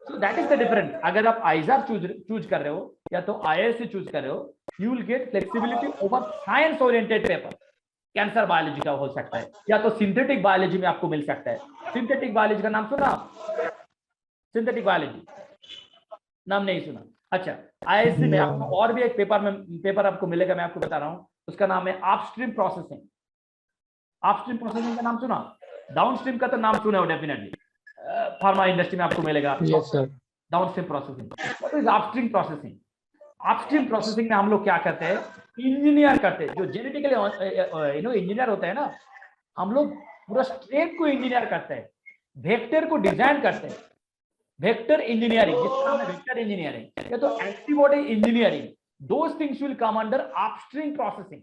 So that is the difference. अगर आप आइजार चूज कर रहे हो या तो आईआईएससी चूज कर रहे हो, you will get flexibility over science oriented paper. Cancer biology का हो सकता है, या तो सिंथेटिक बायोलॉजी में आपको मिल सकता है। सिंथेटिक बायोलॉजी का नाम सुना? सिंथेटिक बायोलॉजी नाम नहीं सुना? अच्छा, आईआईएससी में आपको और भी एक पेपर आपको मिलेगा, मैं आपको बता रहा हूँ, उसका नाम है अपस्ट्रीम प्रोसेसिंग। अपस्ट्रीम प्रोसेसिंग का नाम सुना? डाउनस्ट्रीम का तो नाम सुना हो डेफिनेटली, फार्मा इंडस्ट्री में आपको मिलेगा। Yes sir. Downstream processing, what is upstream processing? Upstream processing में हम लोग क्या करते हैं, इंजीनियर करते हैं। जो जेनेटिकली इंजीनियर होते हैं ना, हम लोग पूरा स्ट्रेट को इंजीनियर करते हैं, वेक्टर को डिजाइन करते हैं। वेक्टर इंजीनियरिंग, जिसका नाम है वेक्टर इंजीनियरिंग, या तो antibody engineering, those things will come under upstream processing.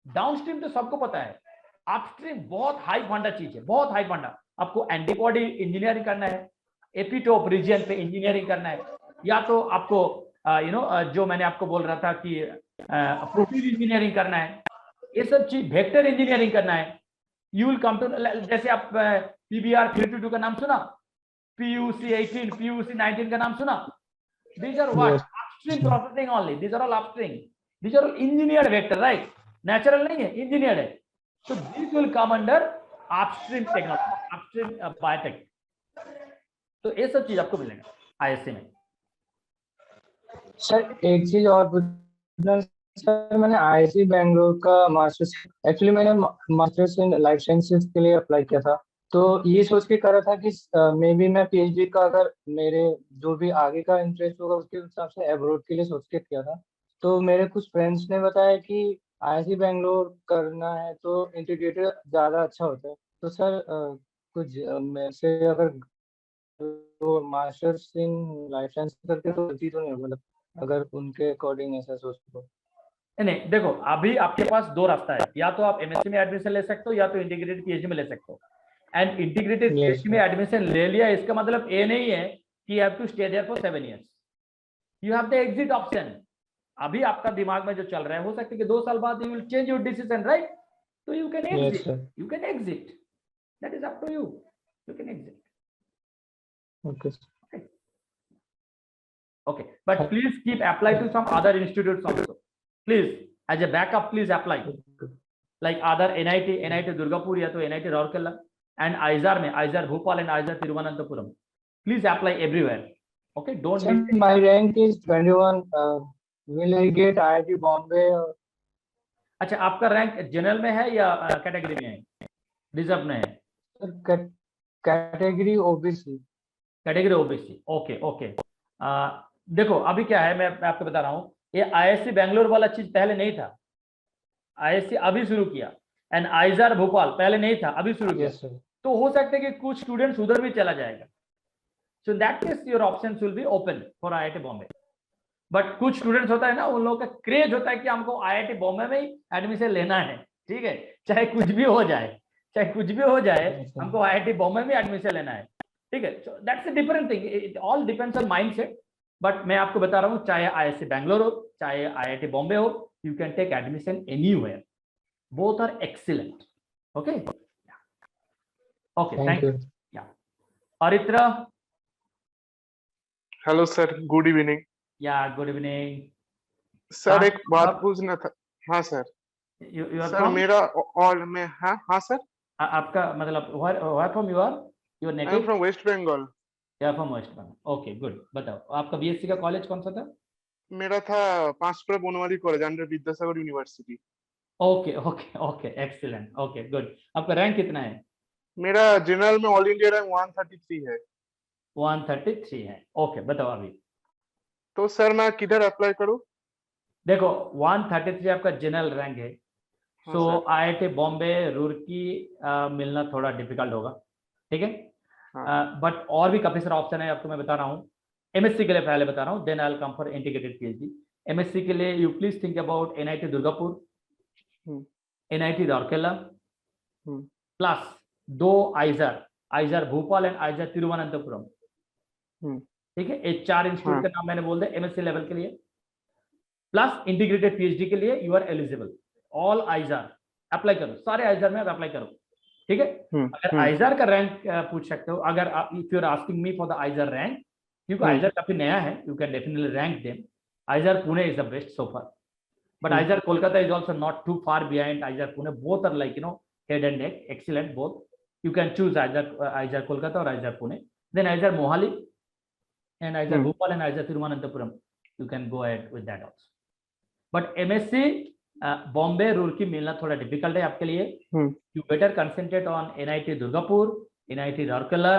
Downstream तो सबको पता है, अपस्ट्रीम बहुत हाई फंडा चीज है, बहुत हाई फंडा। आपको एंटीबॉडी इंजीनियरिंग करना है, एपिटोप रीजन पे इंजीनियरिंग करना है, या तो आपको जो मैंने आपको बोल रहा था कि प्रोटीन इंजीनियरिंग करना है, ये सब चीज वेक्टर इंजीनियरिंग करना है। यू विल कम टू, जैसे आप PBR 322 का नाम सुना, PUC 18, PUC 19 का नाम सुना? These are what? Upstream processing only. These are all upstream. These are all engineered vector, right? Natural नहीं है, engineered है। So this will come under upstream technology, upstream biotech. तो ये सब चीज आपको मिलेगा आईएससी में। सर एक चीज और पूछना, सर मैंने आईआईटी बैंगलोर का मास्टर्स, एक्चुअली मैंने मास्टर्स इन लाइफ साइंसेज के लिए अप्लाई किया था। तो ये सोच के करा था कि मे बी मैं पीएचडी का, अगर मेरे जो भी आगे का इंटरेस्ट होगा उसके हिसाब से अब्रॉड के लिए सोच के किया था। तो मेरे कुछ फ्रेंड्स ने बताया कि आईआईटी बैंगलोर करना है तो इंटीग्रेटेड ज़्यादा अच्छा होता है। तो सर कुछ मेरे से अगर तो मास्टर्स इन लाइफ साइंस करके तो गलती तो नहीं होगा, मतलब अगर उनके अकॉर्डिंग ऐसा सोचो। नहीं देखो, अभी आपके पास दो रास्ता है, या तो आप एमएससी में एडमिशन ले सकते हो या तो इंटीग्रेटेड पीएचडी में ले सकते हो। एंड इंटीग्रेटेड Yes, पीएचडी में एडमिशन ले लिया, इसका मतलब ये नहीं है कि you have to stay there for 7 years। You have the exit option. अभी आपका दिमाग में जो चल रहा है, हो सकता है कि 2 साल बाद you will change your decision, right? तो you can yes, exit, sir. You can exit, that is up to you, you can exit. Okay, sir. Okay, but please keep apply to some other institutes also. Please, as a backup, please apply. Like other NIT Durgapur या तो NIT Rourkela, and IISER में IISER Bhopal and IISER Thiruvananthapuram. Please apply everywhere. Okay, don't Sir, miss. my rank is 21. Will I get IIT Bombay? अच्छा, आपका rank general में है या category में है, रिजर्व में है? Sir, category OBC. Category OBC. Okay okay. देखो अभी क्या है, मैं आपको बता रहा हूँ, ये आईआईसी बैंगलोर वाला चीज पहले नहीं था, आईआईसी अभी शुरू किया। एंड आईआईएसआर भोपाल पहले नहीं था, अभी शुरू किया। Yes, sir. तो हो सकता है कि कुछ स्टूडेंट्स उधर भी चला जाएगा। So that case your options will be open for IIT Bombay. But कुछ स्टूडेंट्स होता है ना, उन लोगों का क्रेज होता है कि हमको आईआईटी बॉम्बे में ही एडमिशन लेना है, ठीक है, चाहे कुछ भी हो जाए, चाहे कुछ भी हो जाए, हमको आईआईटी बॉम्बे में एडमिशन लेना है, ठीक है। So that's a different thing, it all depends on mindset. But मैं आपको बता रहा हूँ, चाहे आईआईसी बैंगलोर हो, चाहे आईआईटी बॉम्बे हो, you can take admission anywhere, both are excellent. Okay okay, thank you. Yeah Aritra. Hello sir, good evening. Yeah good evening sir एक बात पूछना था। हाँ सर। सर मेरा और मैं हाँ सर। आपका मतलब where from you are? Your native? I am from West Bengal. Yeah from West Bengal. Okay good. बताओ आपका बीएससी का कॉलेज कौन सा था? मेरा था Panchpura Banwari college under Vidyasagar university. Okay okay okay, excellent, okay good. आपका रैंक कितना है? मेरा जनरल में ऑल इंडिया रैंक 133 है। 133 है, ओके। बताओ अभी। तो सर मैं किधर अप्लाई करूं? देखो 133 आपका जनरल रैंक है। हाँ, so sir. IIT Bombay Roorkee मिलना थोड़ा डिफिकल्ट होगा, ठीक है। हाँ। बट और भी काफी सारा ऑप्शन है, आपको मैं बता रहा हूँ। एमएससी के लिए पहले बता रहा हूँ, then I will come for integrated PhD. MSc के लिए you please think about NIT Durgapur, NIT Rourkela, plus 2 IISER Bhopal and IISER Thiruvananthapuram, ठीक है। ये 4 इंस्टीट्यूट का नाम मैंने बोल दिया एमएससी लेवल के लिए। प्लस इंटीग्रेटेड पीएचडी के लिए you are eligible, all IISER apply करो, सारे आईआईएसआर में आप अप्लाई करो, ठीक है। अगर आईआईएसआर का रैंक पूछ सकते हो, अगर if you are asking me for the IISER rank, क्योंकि आईआईएसआर काफी नया है, you can definitely rank them. IISER Pune is the best so far, but IISER Kolkata is also not too far behind IISER Pune. Both are like, you know, head and neck, excellent both. You can choose IISER Kolkata or IISER Pune. Then IISER Mohali and IISER Bhopal and IISER Thiruvananthapuram. You can go ahead with that also. But MSc Bombay Roorkee मिलना थोड़ा difficult है आपके लिए. You better concentrate on NIT Durgapur, NIT Rourkela,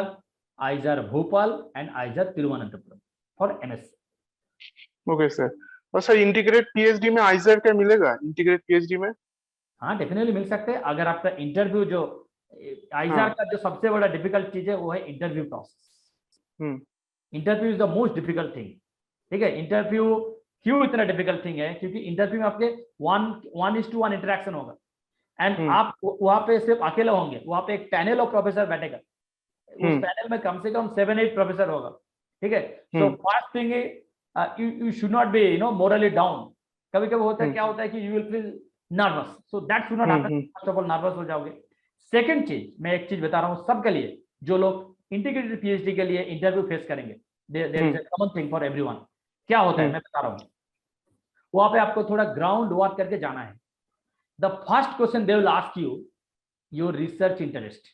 IISER Bhopal and IISER Thiruvananthapuram for MSc. Okay sir. और sir integrate PhD में IISR का मिलेगा? Integrate PhD में हाँ डेफिनेटली मिल सकते हैं। अगर आपका इंटरव्यू, जो आईआईएसआर का जो सबसे बड़ा डिफिकल्ट चीज है वो है interview process. Interview is the most difficult thing, ठीक है। इंटरव्यू क्यों इतना डिफिकल्ट थिंग है? क्योंकि इंटरव्यू में आपके 1:1 इंटरेक्शन होगा एंड आप वहां पे सिर्फ अकेले होंगे। वहां पे एक पैनल ऑफ प्रोफेसर बैठेगा, उस पैनल में कम से कम 7-8 प्रोफेसर होगा, ठीक है। So first thing you should not be, you know, morally down. कभी कभी होता है, क्या होता है कि you will feel nervous, so that should not happen. First of all nervous हो जाओगे। सेकंड चीज, मैं एक चीज बता रहा हूँ सबके लिए, जो लोग इंटीग्रेटेड पीएचडी के लिए इंटरव्यू फेस करेंगे, there is a common thing for everyone. क्या होता है मैं बता रहा हूँ, वहां पे आपको थोड़ा ग्राउंड वर्क करके जाना है। The first question they will ask you your research interest,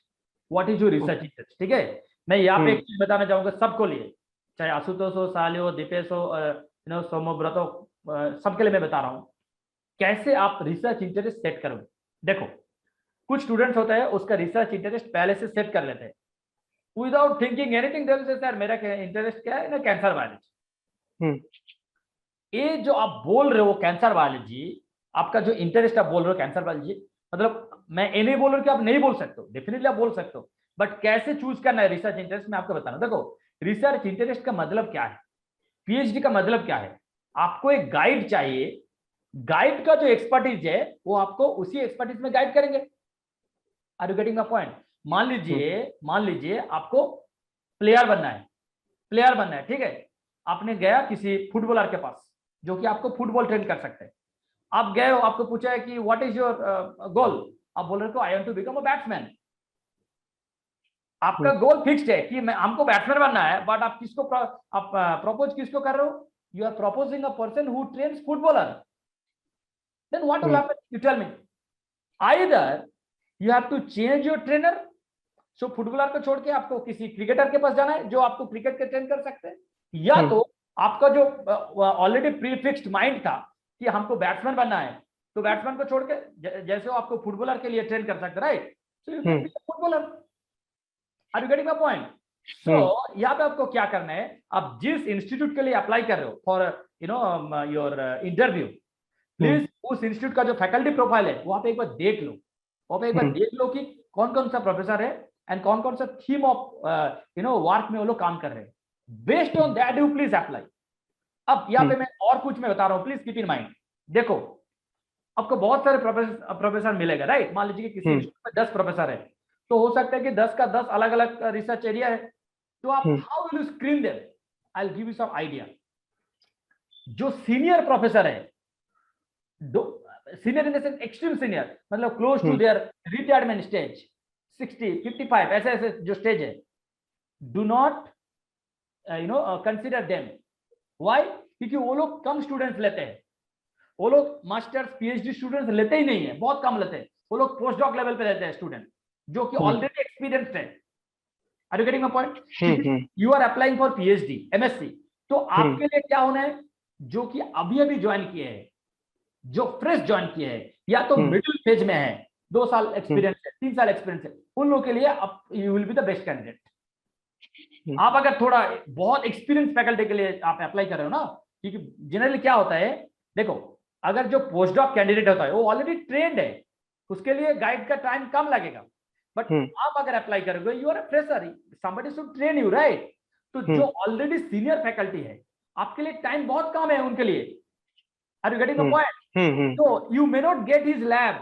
what is your research interest, ठीक है। मैं यहाँ पे एक चीज बताना चाहूंगा सबको लिए, चाहे आशुतोष हो, साले हो, दीपेश हो, सोमोव्रत हो, सबके लिए मैं बता रहा हूँ। कैसे आप रिसर्च इंटरेस्ट सेट करोगे। देखो कुछ स्टूडेंट्स होता है उसका रिसर्च इंटरेस्ट पहले से सेट कर लेते हैं without thinking anything, they will say sir मेरा इंटरेस्ट क्या है ना, कैंसर बायोलॉजी। ये जो आप बोल रहे हो कैंसर बायोलॉजी, आपका जो इंटरेस्ट आप बोल रहे हो कैंसर बायोलॉजी, मतलब मैं ये नहीं बोल रहा कि आप नहीं बोल सकते हो, डेफिनेटली आप बोल सकते हो, बट कैसे चूज करना है रिसर्च इंटरेस्ट मैं आपको बताना। देखो रिसर्च इंटरेस्ट का मतलब क्या है, पीएचडी का मतलब क्या है, आपको एक गाइड चाहिए, गाइड का जो एक्सपर्टीज है वो आपको उसी एक्सपर्टीज में गाइड करेंगे। Are you getting my point. मान लीजिए आपको प्लेयर बनना है, ठीक है, आपने गया किसी फुटबॉलर के पास जो कि आपको फुटबॉल ट्रेन कर सकते हैं, आप गए हो, आपको पूछा है कि व्हाट इज योर गोल, आप बोल रहे हो I want to become a batsman. आपका गोल फिक्स्ड है कि मैं हमको बैट्समैन बनना है, बट आप किसको आप प्रपोज किसको कर रहे हो, you are proposing a person who trains footballer. Then what will happen, you tell me. Either you have to change your trainer, so footballer को छोड़ के आपको किसी क्रिकेटर के पास जाना है जो आपको क्रिकेट के ट्रेन कर सकते हैं, या तो आपका जो ऑलरेडी प्री फिक्स्ड माइंड था कि हमको बैट्समैन बनना है, तो बैट्समैन को छोड़ के जैसे वो आपको फुटबॉलर के लिए ट्रेन कर सकते, right, so you can be a footballer. Are you getting my point. So यहाँ पे आपको क्या करना है, आप जिस इंस्टीट्यूट के लिए अप्लाई कर रहे हो for you know your interview, please उस इंस्टीट्यूट का जो फैकल्टी प्रोफाइल है वहां पे एक बार देख लो, वहां पे एक बार देख लो कि कौन कौन सा प्रोफेसर है एंड कौन कौन सा theme of you know work में वो लोग काम कर रहे हैं। Based on that you please apply. अब यहाँ पे मैं और कुछ मैं बता रहा हूँ, प्लीज कीप इन माइंड। देखो आपको बहुत सारे प्रोफेसर मिलेगा, राइट, मान लीजिए कि किसी इंस्टीट्यूट में 10 प्रोफेसर है, तो हो सकता है कि 10 का 10 अलग अलग रिसर्च एरिया है, तो आप how will you screen them, I will give you some idea. जो सीनियर प्रोफेसर है, senior in the sense extreme senior, मतलब close to their retirement stage, 60 55 ऐसे ऐसे जो स्टेज है, do not you know consider them. Why, क्योंकि वो लोग कम स्टूडेंट्स लेते हैं, वो लोग मास्टर्स पीएचडी स्टूडेंट्स लेते ही नहीं है, बहुत कम लेते हैं, वो लोग पोस्ट डॉक लेवल पे लेते हैं स्टूडेंट जो कि ऑलरेडी एक्सपीरियंस्ड है। Are you getting my point. You are applying for PhD MSc, तो आपके लिए क्या होना है, जो कि अभी अभी ज्वाइन किए हैं, जो फ्रेश ज्वाइन किए हैं, या तो मिडिल फेज में है, 2 साल एक्सपीरियंस है, 3 साल एक्सपीरियंस है, उन लोगों के लिए you will be the best candidate. आप अगर थोड़ा बहुत एक्सपीरियंस फैकल्टी के लिए आप अप्लाई कर रहे हो ना, क्योंकि जनरली क्या होता है, देखो अगर जो पोस्ट डॉक कैंडिडेट होता है वो ऑलरेडी ट्रेंड है, उसके लिए गाइड का टाइम कम लगेगा, बट आप अगर अप्लाई करोगे, you are a fresher, somebody should train you, right, तो जो ऑलरेडी सीनियर फैकल्टी है आपके लिए टाइम बहुत कम है उनके लिए। Are you getting the point. तो you may not get his lab,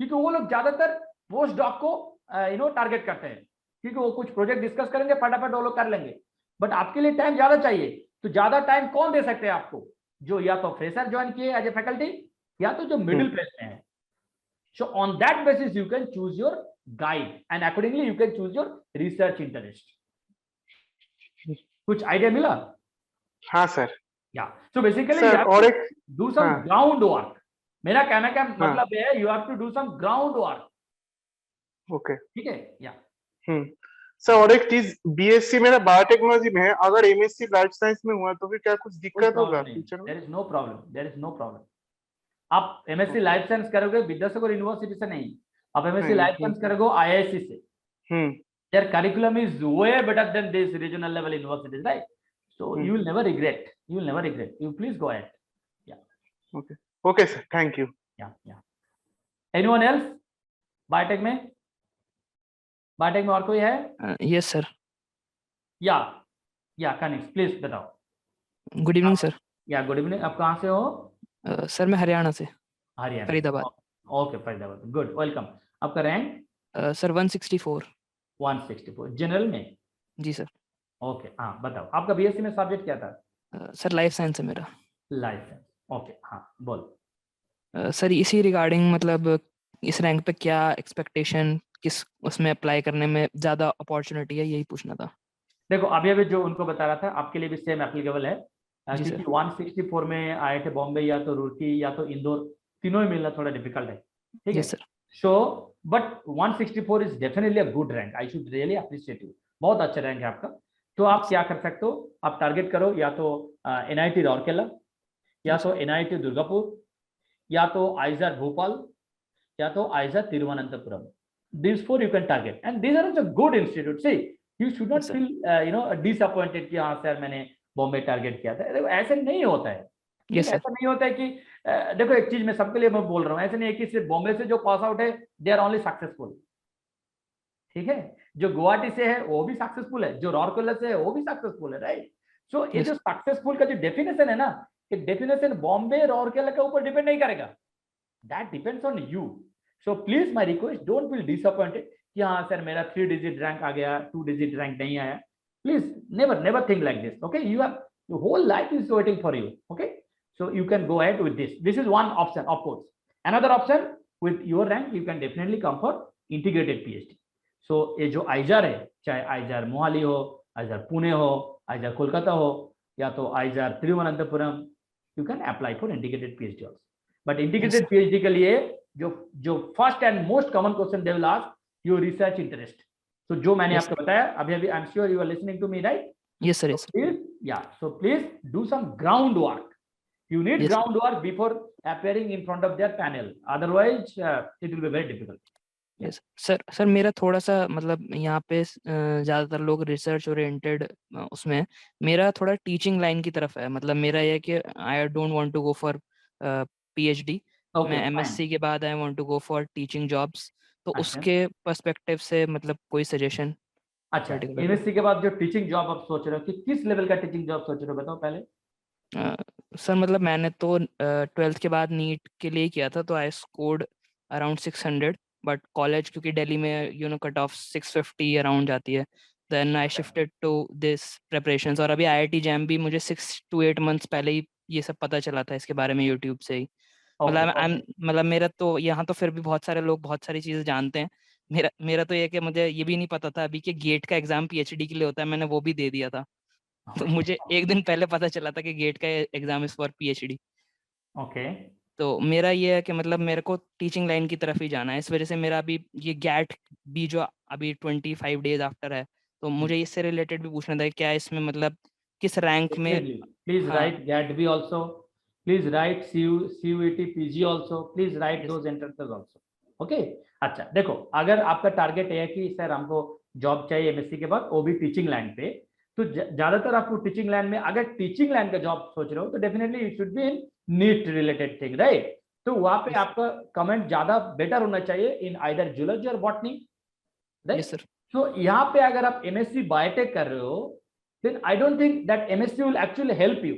क्योंकि वो लोग ज्यादातर पोस्ट डॉक को यू नो टारगेट करते हैं, क्योंकि वो कुछ प्रोजेक्ट डिस्कस करेंगे, फटाफट वो लोग कर लेंगे, बट आपके लिए टाइम ज्यादा चाहिए, तो ज्यादा टाइम कौन दे सकते हैं आपको, जो या तो फ्रेशर ज्वाइन किए एज ए फैकल्टी, या तो जो मिडिल फेज में है। So on that basis you can choose your guide and accordingly you can choose your research interest. कुछ आइडिया मिला? हाँ सर। या सो बेसिकली और एक डू सम ग्राउंड वर्क। मेरा कहने का मतलब है you have to do some ground work. Okay, ठीक है। या सर और एक चीज, बीएससी मेरा बायोटेक्नोलॉजी में है, अगर एमएससी लाइफ साइंस में हुआ तो फिर क्या कुछ दिक्कत होगा फ्यूचर में? There is no problem. आप एमएससी लाइफ साइंस करोगे विद्यासागर यूनिवर्सिटी से नहीं, आप एमएससी लाइफ साइंस करोगे आईआईएससी से। Their curriculum is way better than this regional level universities, right? So you will never regret. You please go ahead. Yeah. Okay sir, thank you. Yeah. Anyone else? Biotech में और कोई है? Yes sir. Yeah, Kanix, please बताओ. Good evening sir. Yeah, good evening. आप कहाँ से हो? Sir मैं हरियाणा से, Faridabad. Okay, Faridabad, good, welcome. आपका रैंक? सर 164 जनरल में? जी सर। ओके, हाँ बताओ, आपका बीएससी में सब्जेक्ट क्या था? सर लाइफ साइंस है मेरा। लाइफ साइंस, ओके, हाँ बोल। सर इसी रिगार्डिंग, मतलब इस रैंक पे क्या एक्सपेक्टेशन, किस उसमें अप्लाई करने में ज्यादा अपॉर्चुनिटी है, यही पूछना था। देखो अभी जो उनको बता रहा था आपके लिए भी सेम एप्लीकेबल है, क्योंकि 164 में आईआईटी बॉम्बे या तो रुड़की या तो इंदौर, तीनों ही मिलना थोड़ा डिफिकल्ट है। ठीक है sir. So but 164 is definitely a good rank, I should really appreciate you, बहुत अच्छा रैंक है आपका। तो आप क्या कर सकते हो, आप टारगेट करो या तो एनआईटी राउरकेला, या तो NIT दुर्गापुर, या तो आइजर भोपाल, या तो आइजर Thiruvananthapuram. These 4 you can target, and these are also good institutes. See, you should not Yes, sir. feel disappointed कि हाँ सर मैंने बॉम्बे टारगेट किया था. देखो ऐसे नहीं होता है. Yes, sir. ऐसा नहीं होता है कि देखो एक चीज मैं सबके लिए मैं बोल रहा हूँ, ऐसा नहीं है कि सिर्फ बॉम्बे से जो पास आउट है दे आर ओनली सक्सेसफुल. ठीक है, जो गुवाहाटी से है वो भी सक्सेसफुल है, जो राउरकेला से है वो भी सक्सेसफुल है, राइट. सो ये Yes. जो सक्सेसफुल का जो डेफिनेशन है ना, ये डेफिनेशन बॉम्बे राउरकेला के ऊपर डिपेंड नहीं करेगा. That depends on you. So please my request, don't feel disappointed कि हाँ सर मेरा 3 डिजिट रैंक आ गया, 2 डिजिट रैंक नहीं आया. Please never think like this. Okay, you have your whole life is waiting for you. Okay, so you can go ahead with this. This is one option, of course. Another option, with your rank you can definitely come for integrated PhD. So ये जो आइजर है, चाहे आइजर मोहाली हो, आइजर पुणे हो, आइजर कोलकाता हो, या तो आइजर Thiruvananthapuram, you can apply for integrated PhD also. But integrated PhD के लिए जो first and most common question they will ask, your research interest. So जो मैंने आपको बताया अभी I am sure you are listening to me, right? Yes, sir. Yes, sir. Please, yeah. So please do some groundwork. You need Yes, groundwork before appearing in front of their panel. Otherwise, it will be very difficult. Yes sir मेरा थोड़ा सा मतलब यहाँ पे ज़्यादातर लोग research oriented उसमें है. मेरा थोड़ा टीचिंग लाइन की तरफ है. मतलब मेरा ये है कि I don't want to go for PhD. Okay, मैं fine. MSc के बाद I want to go for teaching jobs. तो अच्छा. उसके पर्सपेक्टिव से मतलब कोई सजेशन? अच्छा, particular? MSc के बाद जो टीचिंग जॉब आप सोच रहे हो कि किस लेवल का टीचिंग जॉब सोच रहे हो, बताओ पहले. सर मतलब मैंने तो 12th के बाद नीट के लिए किया था, तो I scored around 600. But college क्योंकि दिल्ली में कट ऑफ 650 अराउंड जाती है. Then I shifted to this preparations. और अभी IIT JAM भी मुझे 6 to 8 months पहले ही ये सब पता चला था इसके बारे में यूट्यूब से ही. मतलब मेरा तो यहाँ तो फिर भी बहुत सारे लोग बहुत सारी चीज़ें जानते हैं. मेरा तो ये कि मुझे ये भी नहीं पता था अभी कि गेट का एग्जाम PhD के लिए होता है. मैंने वो भी दे दिया था. तो मुझे एक दिन पहले पता चला था कि गेट का exam is for PhD. Okay. तो मेरा ये है कि मतलब मेरे को टीचिंग लाइन की तरफ ही जाना है. इस वजह से मेरा अभी ये गैट भी जो अभी 25 days आफ्टर है, तो मुझे इससे रिलेटेड भी पूछना था क्या इसमें मतलब किस रैंक में. Please write GAT B also. Please write CUET PG also. Please write those entrances also. Okay. अच्छा देखो, अगर आपका टारगेट है कि सर हमको जॉब चाहिए MSc के बाद, वो भी टीचिंग लाइन पे, तो ज्यादातर आपको टीचिंग लाइन में, अगर टीचिंग लाइन का जॉब सोच रहे हो तो definitely you should be in NEET related thing, right. तो वहां पे आपका कमेंट ज्यादा बेटर होना चाहिए इन आइदर जूलॉजी और बॉटनी, राइट. सर सो यहाँ पे अगर आप MSc बायोटेक कर रहे हो, then I don't think that MSc will actually help you.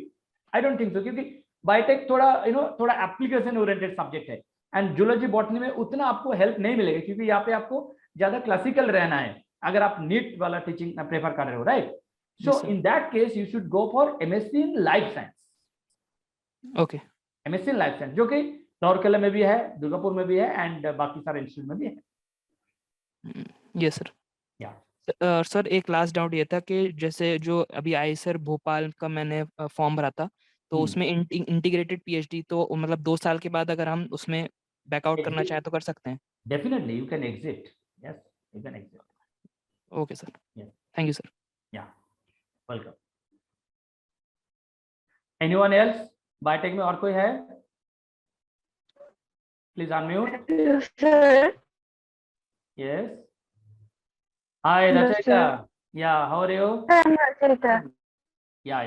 I don't think so, क्योंकि बायोटेक थोड़ा थोड़ा एप्लीकेशन ओरिएंटेड सब्जेक्ट है, एंड जूलॉजी बॉटनी में उतना आपको हेल्प नहीं मिलेगा, क्योंकि यहाँ पे आपको ज्यादा क्लासिकल रहना है अगर आप नीट वाला टीचिंग प्रेफर कर रहे हो, right. So in that case, you should go for MSc in life science. Okay. MSc in life science, जो कि राउरकेला में भी है, दुर्गापुर में भी है, एंड बाकी सारे इंस्टीट्यूट में भी है. Yes sir. या सर एक लास्ट डाउट ये था कि जैसे जो अभी आइसर भोपाल का मैंने फॉर्म भरा था, तो उसमें इंटीग्रेटेड PhD, तो मतलब 2 साल के बाद अगर हम उसमें बैकआउट करना चाहें तो कर सकते हैं? Definitely you can exit. Yes, you can exit. Okay sir. Thank you sir. Yeah welcome. Anyone else biotech में और कोई है? Please unmute. Sir. Yes. Hi Rachita. Yeah how are you? I'm Rachita. Yeah.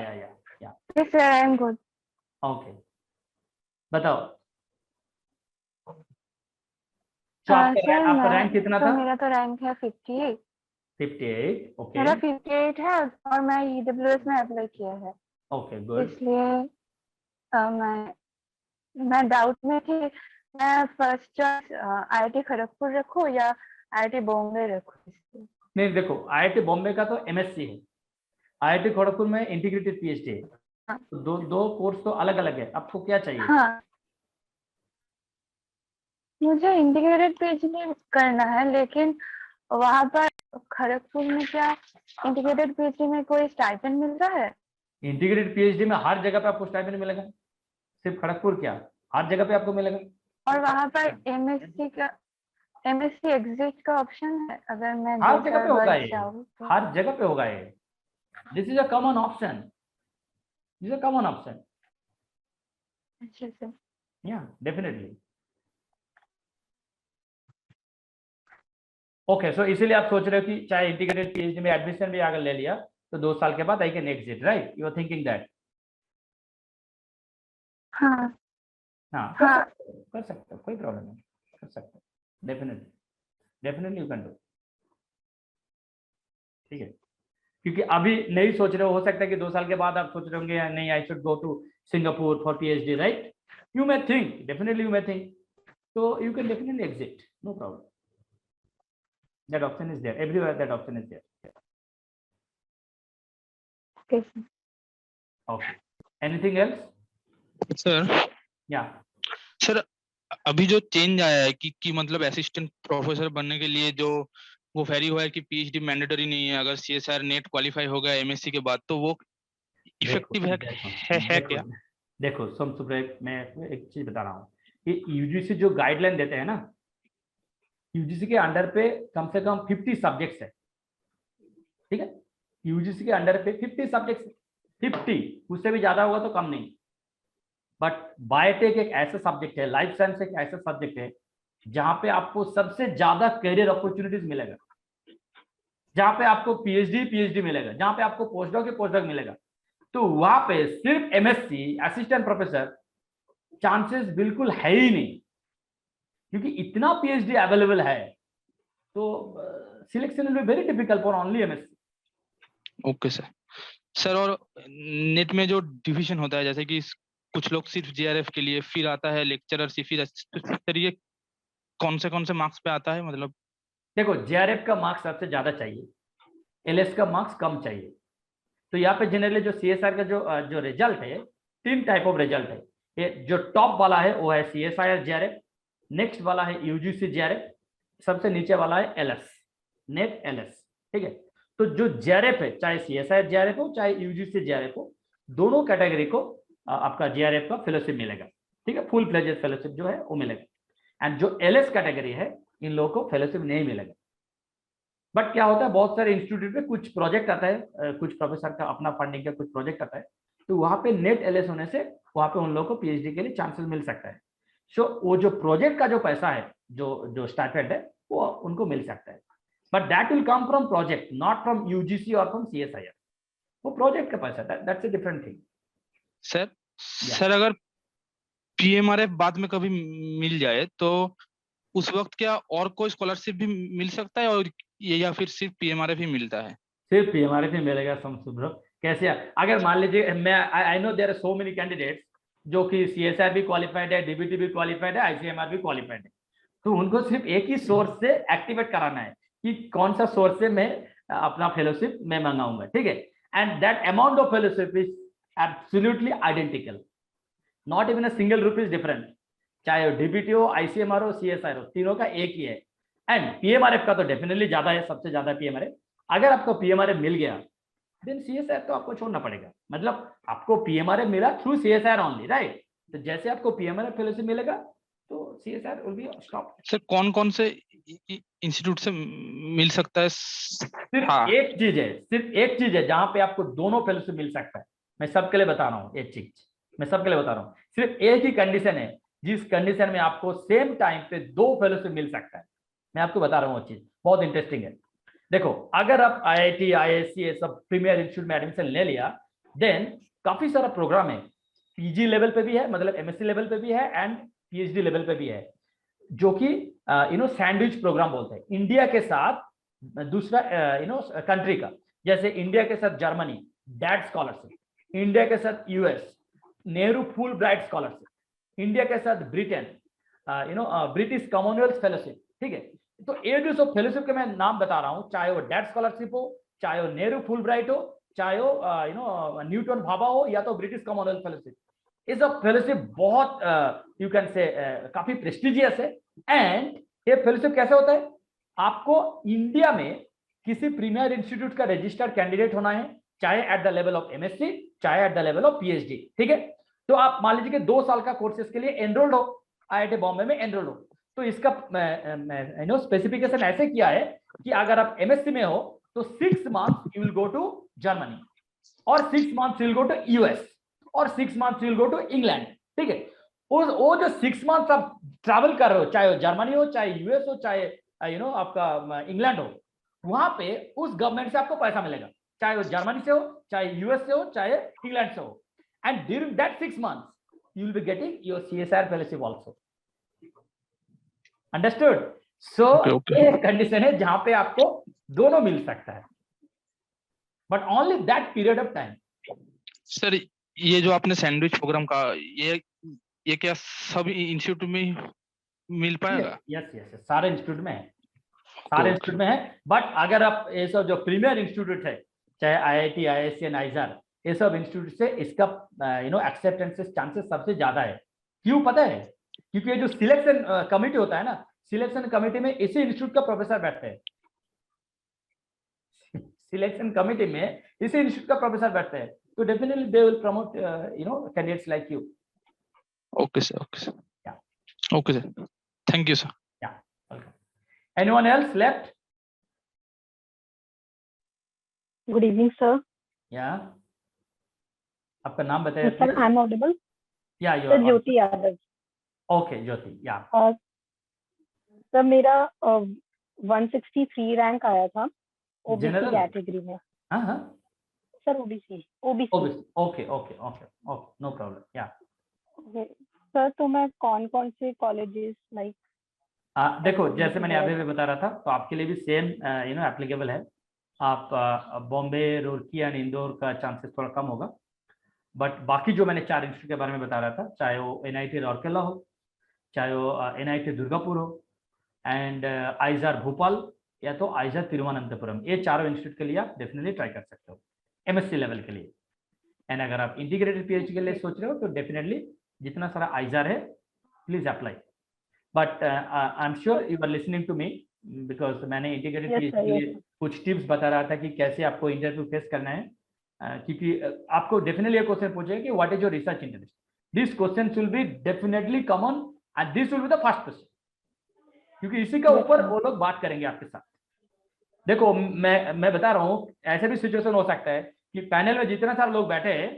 Yes, sir, I'm good. Okay. बताओ. तो आपका rank कितना था? मेरा तो रैंक है 58. 58. ओके. मेरा 58 है और मैं EWS में अप्लाई किया है. Okay good. इसलिए मैं डाउट में थी, मैं फर्स्ट चॉइस IIT खड़गपुर रखूं या IIT बॉम्बे रखूं. नहीं देखो, IIT बॉम्बे का तो MSc है, IIT खड़गपुर में इंटीग्रेटेड PhD है. हाँ. तो दो कोर्स तो अलग अलग है. आपको क्या चाहिए? हाँ, मुझे इंटीग्रेटेड PhD करना है, लेकिन वहाँ पर खड़गपुर में क्या इंटीग्रेटेड PhD में कोई स्टाइपेंड मिलता है? इंटीग्रेटेड PhD में हर जगह पे आपको स्टाइपेंड मिलेगा, सिर्फ खड़गपुर क्या, हर जगह पे आपको मिलेगा. और वहाँ पर MSc एग्जिट का ऑप्शन है अगर मैं हर जगह पे होगा ये. चाहूँ तो? हर जगह पे होगा ये. This is a common option. This is a common option. अच्छा सर। या डेफिनेटली। ओके, सो इसीलिए आप सोच रहे हो कि चाहे इंटीग्रेटेड पीएचडी में एडमिशन भी अगर ले लिया तो 2 साल के बाद I can exit, right? You are thinking that? हाँ हाँ, हाँ कर सकते हो, कोई प्रॉब्लम नहीं, कर सकते हो, डेफिनेटली यू कैन डू। ठीक है, क्योंकि अभी नहीं सोच रहे हो सकता है कि 2 साल के बाद आप सोच रहे होंगे नहीं, I should go to Singapore for PhD, right? You may think, definitely you may think, so you can definitely exit, no problem. That option is there everywhere, that option is there. okay sir. Okay, anything else? Sir Yeah, sir अभी जो change आया है कि मतलब assistant professor बनने के लिए जो वो वेरी हुआ है कि पीएचडी मैंडेटरी नहीं है, अगर सीएसआर नेट क्वालिफाई हो गया एमएससी के बाद तो वो इफेक्टिव है क्या? देखो सोम सुब्रत, मैं एक चीज बता रहा हूँ कि यूजीसी जो गाइडलाइन देते हैं ना, यूजीसी के अंडर पे कम से कम 50 सब्जेक्ट्स है, ठीक है? यूजीसी के अंडर पे 50 सब्जेक्ट्स, 50, उससे भी ज्यादा होगा तो कम नहीं। बट बायोटेक एक ऐसा सब्जेक्ट है, लाइफ साइंस एक ऐसा सब्जेक्ट है जहां पे आपको सबसे ज्यादा करियर अपॉर्चुनिटीज मिलेगा, जहां पे आपको पीएचडी मिलेगा, जहां पे आपको पोस्टडॉक मिलेगा। तो वहां पे सिर्फ एमएससी असिस्टेंट प्रोफेसर चांसेस बिल्कुल है ही नहीं, क्योंकि इतना पीएचडी अवेलेबल है, तो selection will be very difficult for only MSc. Okay sir. Sir और नेट में जो डिवीजन होता है, जैसे कि कुछ लोग सिर्फ जेआरएफ के लिए, फिर आता है लेक्चरर, फिर सर ये कौन से मार्क्स पे आता है? मतलब देखो, जेआरएफ का मार्क्स सबसे ज्यादा चाहिए, एलएस का मार्क्स कम चाहिए। तो यहाँ पे जनरली जो सीएसआर का जो रिजल्ट है, 3 टाइप ऑफ रिजल्ट है। ये जो टॉप वाला है वो है सीएसआईआर जेआरएफ, नेक्स्ट वाला है यूजीसी जेआरएफ, सबसे नीचे वाला है एलएस, नेट एलएस, ठीक है? तो जो जेआरएफ है, चाहे सीएसआईआर जेआरएफ हो चाहे यूजीसी जेआरएफ हो, दोनों कैटेगरी को आपका जेआरएफ का फेलोशिप मिलेगा, ठीक है? फुल फ्लेजेड फेलोशिप जो है वो मिलेगा। एंड जो एलएस कैटेगरी है, इन लोगों को फेलोशिप नहीं मिलेगा। बट क्या होता है, बहुत सारे इंस्टीट्यूट में कुछ प्रोजेक्ट आता है, कुछ प्रोफेसर का अपना फंडिंग का कुछ प्रोजेक्ट आता है, तो वहां पे नेट एलएस होने से वहां पे उन लोगों को पीएचडी के लिए चांसेस मिल सकता है। सो वो जो प्रोजेक्ट का जो पैसा है, जो स्टाइपेंड है, वो उनको मिल सकता है। But that will come from project, not from UGC और फ्रॉम सीएसआईआर। वो प्रोजेक्ट का पैसा, that's a different thing. Sir अगर पीएमआरएफ बाद में कभी मिल जाए तो उस वक्त क्या और कोई स्कॉलरशिप भी मिल सकता है, और ये या फिर सिर्फ पीएमआरएफ ही मिलता है? सिर्फ पीएमआरएफ ही मिलेगा समसुब्रह। कैसे? अगर मान लीजिए, मैं I know there are so many candidates जो कि सीएसआर भी क्वालिफाइड है, डीबीटी भी क्वालिफाइड है, आईसीएमआर भी क्वालिफाइड है, तो उनको सिर्फ एक ही सोर्स से एक्टिवेट कराना है कि कौन सा सोर्स से मैं अपना फेलोशिप मैं मंगाऊंगा, ठीक है? And that amount of fellowship is absolutely identical, not even a single rupees different, चाहे डीबीटी हो, आईसीएमआर हो, सीएसआर हो, तीनों का एक ही है। एंड पीएमआरएफ का तो डेफिनेटली ज्यादा है, सबसे ज्यादा पीएमआरएफ। अगर आपको पीएमआरएफ मिल गया देन सीएसआर तो आपको छोड़ना पड़ेगा, मतलब आपको पीएमआरएफ मिला थ्रू सीएसआर ओनली, राइट? तो जैसे आपको पीएमआरएफ फेलोशिप मिलेगा तो CSR will be stop. Sir कौन से इंस्टीट्यूट से मिल सकता है? सिर्फ एक चीज है जहां पे आपको दोनों फेलोशिप मिल सकता है। मैं सबके लिए बता रहा हूँ एक चीज, मैं सबके लिए बता रहा हूँ, सिर्फ एक ही कंडीशन है जिस कंडीशन में आपको सेम टाइम पे 2 फेलोशिप मिल सकता है। मैं आपको बता रहा हूँ वो चीज बहुत इंटरेस्टिंग है। देखो, अगर आप आईआईटी, आईएससी, ये सब प्रीमियर इंस्टीट्यूट में एडमिशन ले लिया, देन काफी सारा प्रोग्राम है, पीजी लेवल पे भी है, मतलब एमएससी लेवल पे भी है, एंड पीएचडी लेवल पे भी है, जो कि सैंडविच प्रोग्राम बोलते हैं। इंडिया के साथ दूसरा कंट्री का, जैसे इंडिया के साथ जर्मनी डैट स्कॉलरशिप, इंडिया के साथ US Nehru full bright scholarship, India के साथ ब्रिटेन ब्रिटिश कॉमनवेल्थ फेलोशिप, ठीक है? तो ये जो सब फेलोशिप के मैं नाम बता रहा हूँ, चाहे वो डैट स्कॉलरशिप हो, चाहे वो नेहरू फुल ब्राइट हो, चाहे वो न्यूटन भाभा हो, या तो ब्रिटिश कॉमनवेल्थ फेलोशिप, ये सब फेलोशिप बहुत यू कैन से काफी प्रेस्टिजियस है। एंड ये फेलोशिप कैसे होता है? आपको इंडिया में किसी प्रीमियर इंस्टीट्यूट का रजिस्टर्ड कैंडिडेट होना है, चाहे at the level of MSc, चाहे at the level of PhD, ठीक है? तो आप मान लीजिए कि 2 साल का कोर्सेज के लिए एनरोल्ड हो, आईआईटी बॉम्बे में एनरोल्ड हो, तो इसका स्पेसिफिकेशन ऐसे किया है कि अगर आप एमएससी में हो तो 6 months you will go to Germany, और 6 months you will go to US, और 6 months you will go to England, ठीक है। वो जो 6 months आप ट्रैवल कर रहे हो, चाहे जर्मनी हो, चाहे यूएस हो, चाहे आपका इंग्लैंड हो, वहां पे उस गवर्नमेंट से आपको पैसा मिलेगा, चाहे वो जर्मनी से हो, चाहे यूएस से हो, चाहे इंग्लैंड से हो। And during that 6 months you will be getting your CSR fellowship also. Understood? So एक कंडीशन है जहां पे आपको दोनों मिल सकता है, but only that period of time. Sir ये जो आपने सैंडविच प्रोग्राम का, ये क्या सब इंस्टीट्यूट में मिल पाएगा? यस यस, सारे इंस्टीट्यूट में है, सारे इंस्टीट्यूट में है। बट अगर आप ये सब जो प्रीमियर इंस्टीट्यूट है, चाहे IIT, IISc एंड आइजर, ये सब इंस्टीट्यूट से इसका एक्सेप्टेंस चांसेस सबसे ज्यादा है। क्यों पता है? क्योंकि ये जो सिलेक्शन कमिटी होता है ना, सिलेक्शन कमिटी में इसी इंस्टीट्यूट का प्रोफेसर बैठते हैं। सिलेक्शन कमिटी में इसी इंस्टीट्यूट का प्रोफेसर बैठते हैं, तो definitely they will promote candidates like you. Okay sir, okay sir, okay sir, thank you sir. Yeah welcome. Anyone else left? Good evening sir. Yeah आपका नाम बताइए sir. I am audible? Yeah you sir Jyoti Yadav. Okay Jyoti, yeah sir मेरा 163 rank आया था OBC category में। हाँ हाँ sir, OBC. Okay okay okay okay, no problem. Yeah sir, तो मैं कौन कौन से कॉलेजेस लाइक देखो, जैसे मैंने अभी भी बता रहा था, तो आपके लिए भी सेम एप्लीकेबल है। आप बॉम्बे, रुड़की एंड इंदौर का चांसेस थोड़ा कम होगा, बट बाकी जो मैंने 4 इंस्टीट्यूट के बारे में बता रहा था, चाहे वो NIT राउरकेला हो, चाहे वो NIT दुर्गापुर हो, एंड आइजर भोपाल, या तो आइजर तिरुवनंतपुरम, ये चारों इंस्टीट्यूट के लिए आप डेफिनेटली ट्राई कर सकते हो MSc लेवल के लिए। एंड अगर आप इंटीग्रेटेड PhD के लिए सोच रहे हो, तो डेफिनेटली जितना सारा आइजर है, please apply. But I am sure you are listening to me, because मैंने इंटीग्रेटेड PhD के लिए कुछ टिप्स बता रहा था कि कैसे आपको इंटरव्यू फेस करना है। क्योंकि आपको डेफिनेटली क्वेश्चन पूछेगा कि what is your research interest. This question will be definitely common and this will be the first question, क्योंकि इसी के ऊपर वो लोग बात करेंगे आपके साथ। देखो, मैं बता रहा हूँ, ऐसे भी सिचुएशन हो सकता है कि पैनल में जितना सारे लोग बैठे हैं,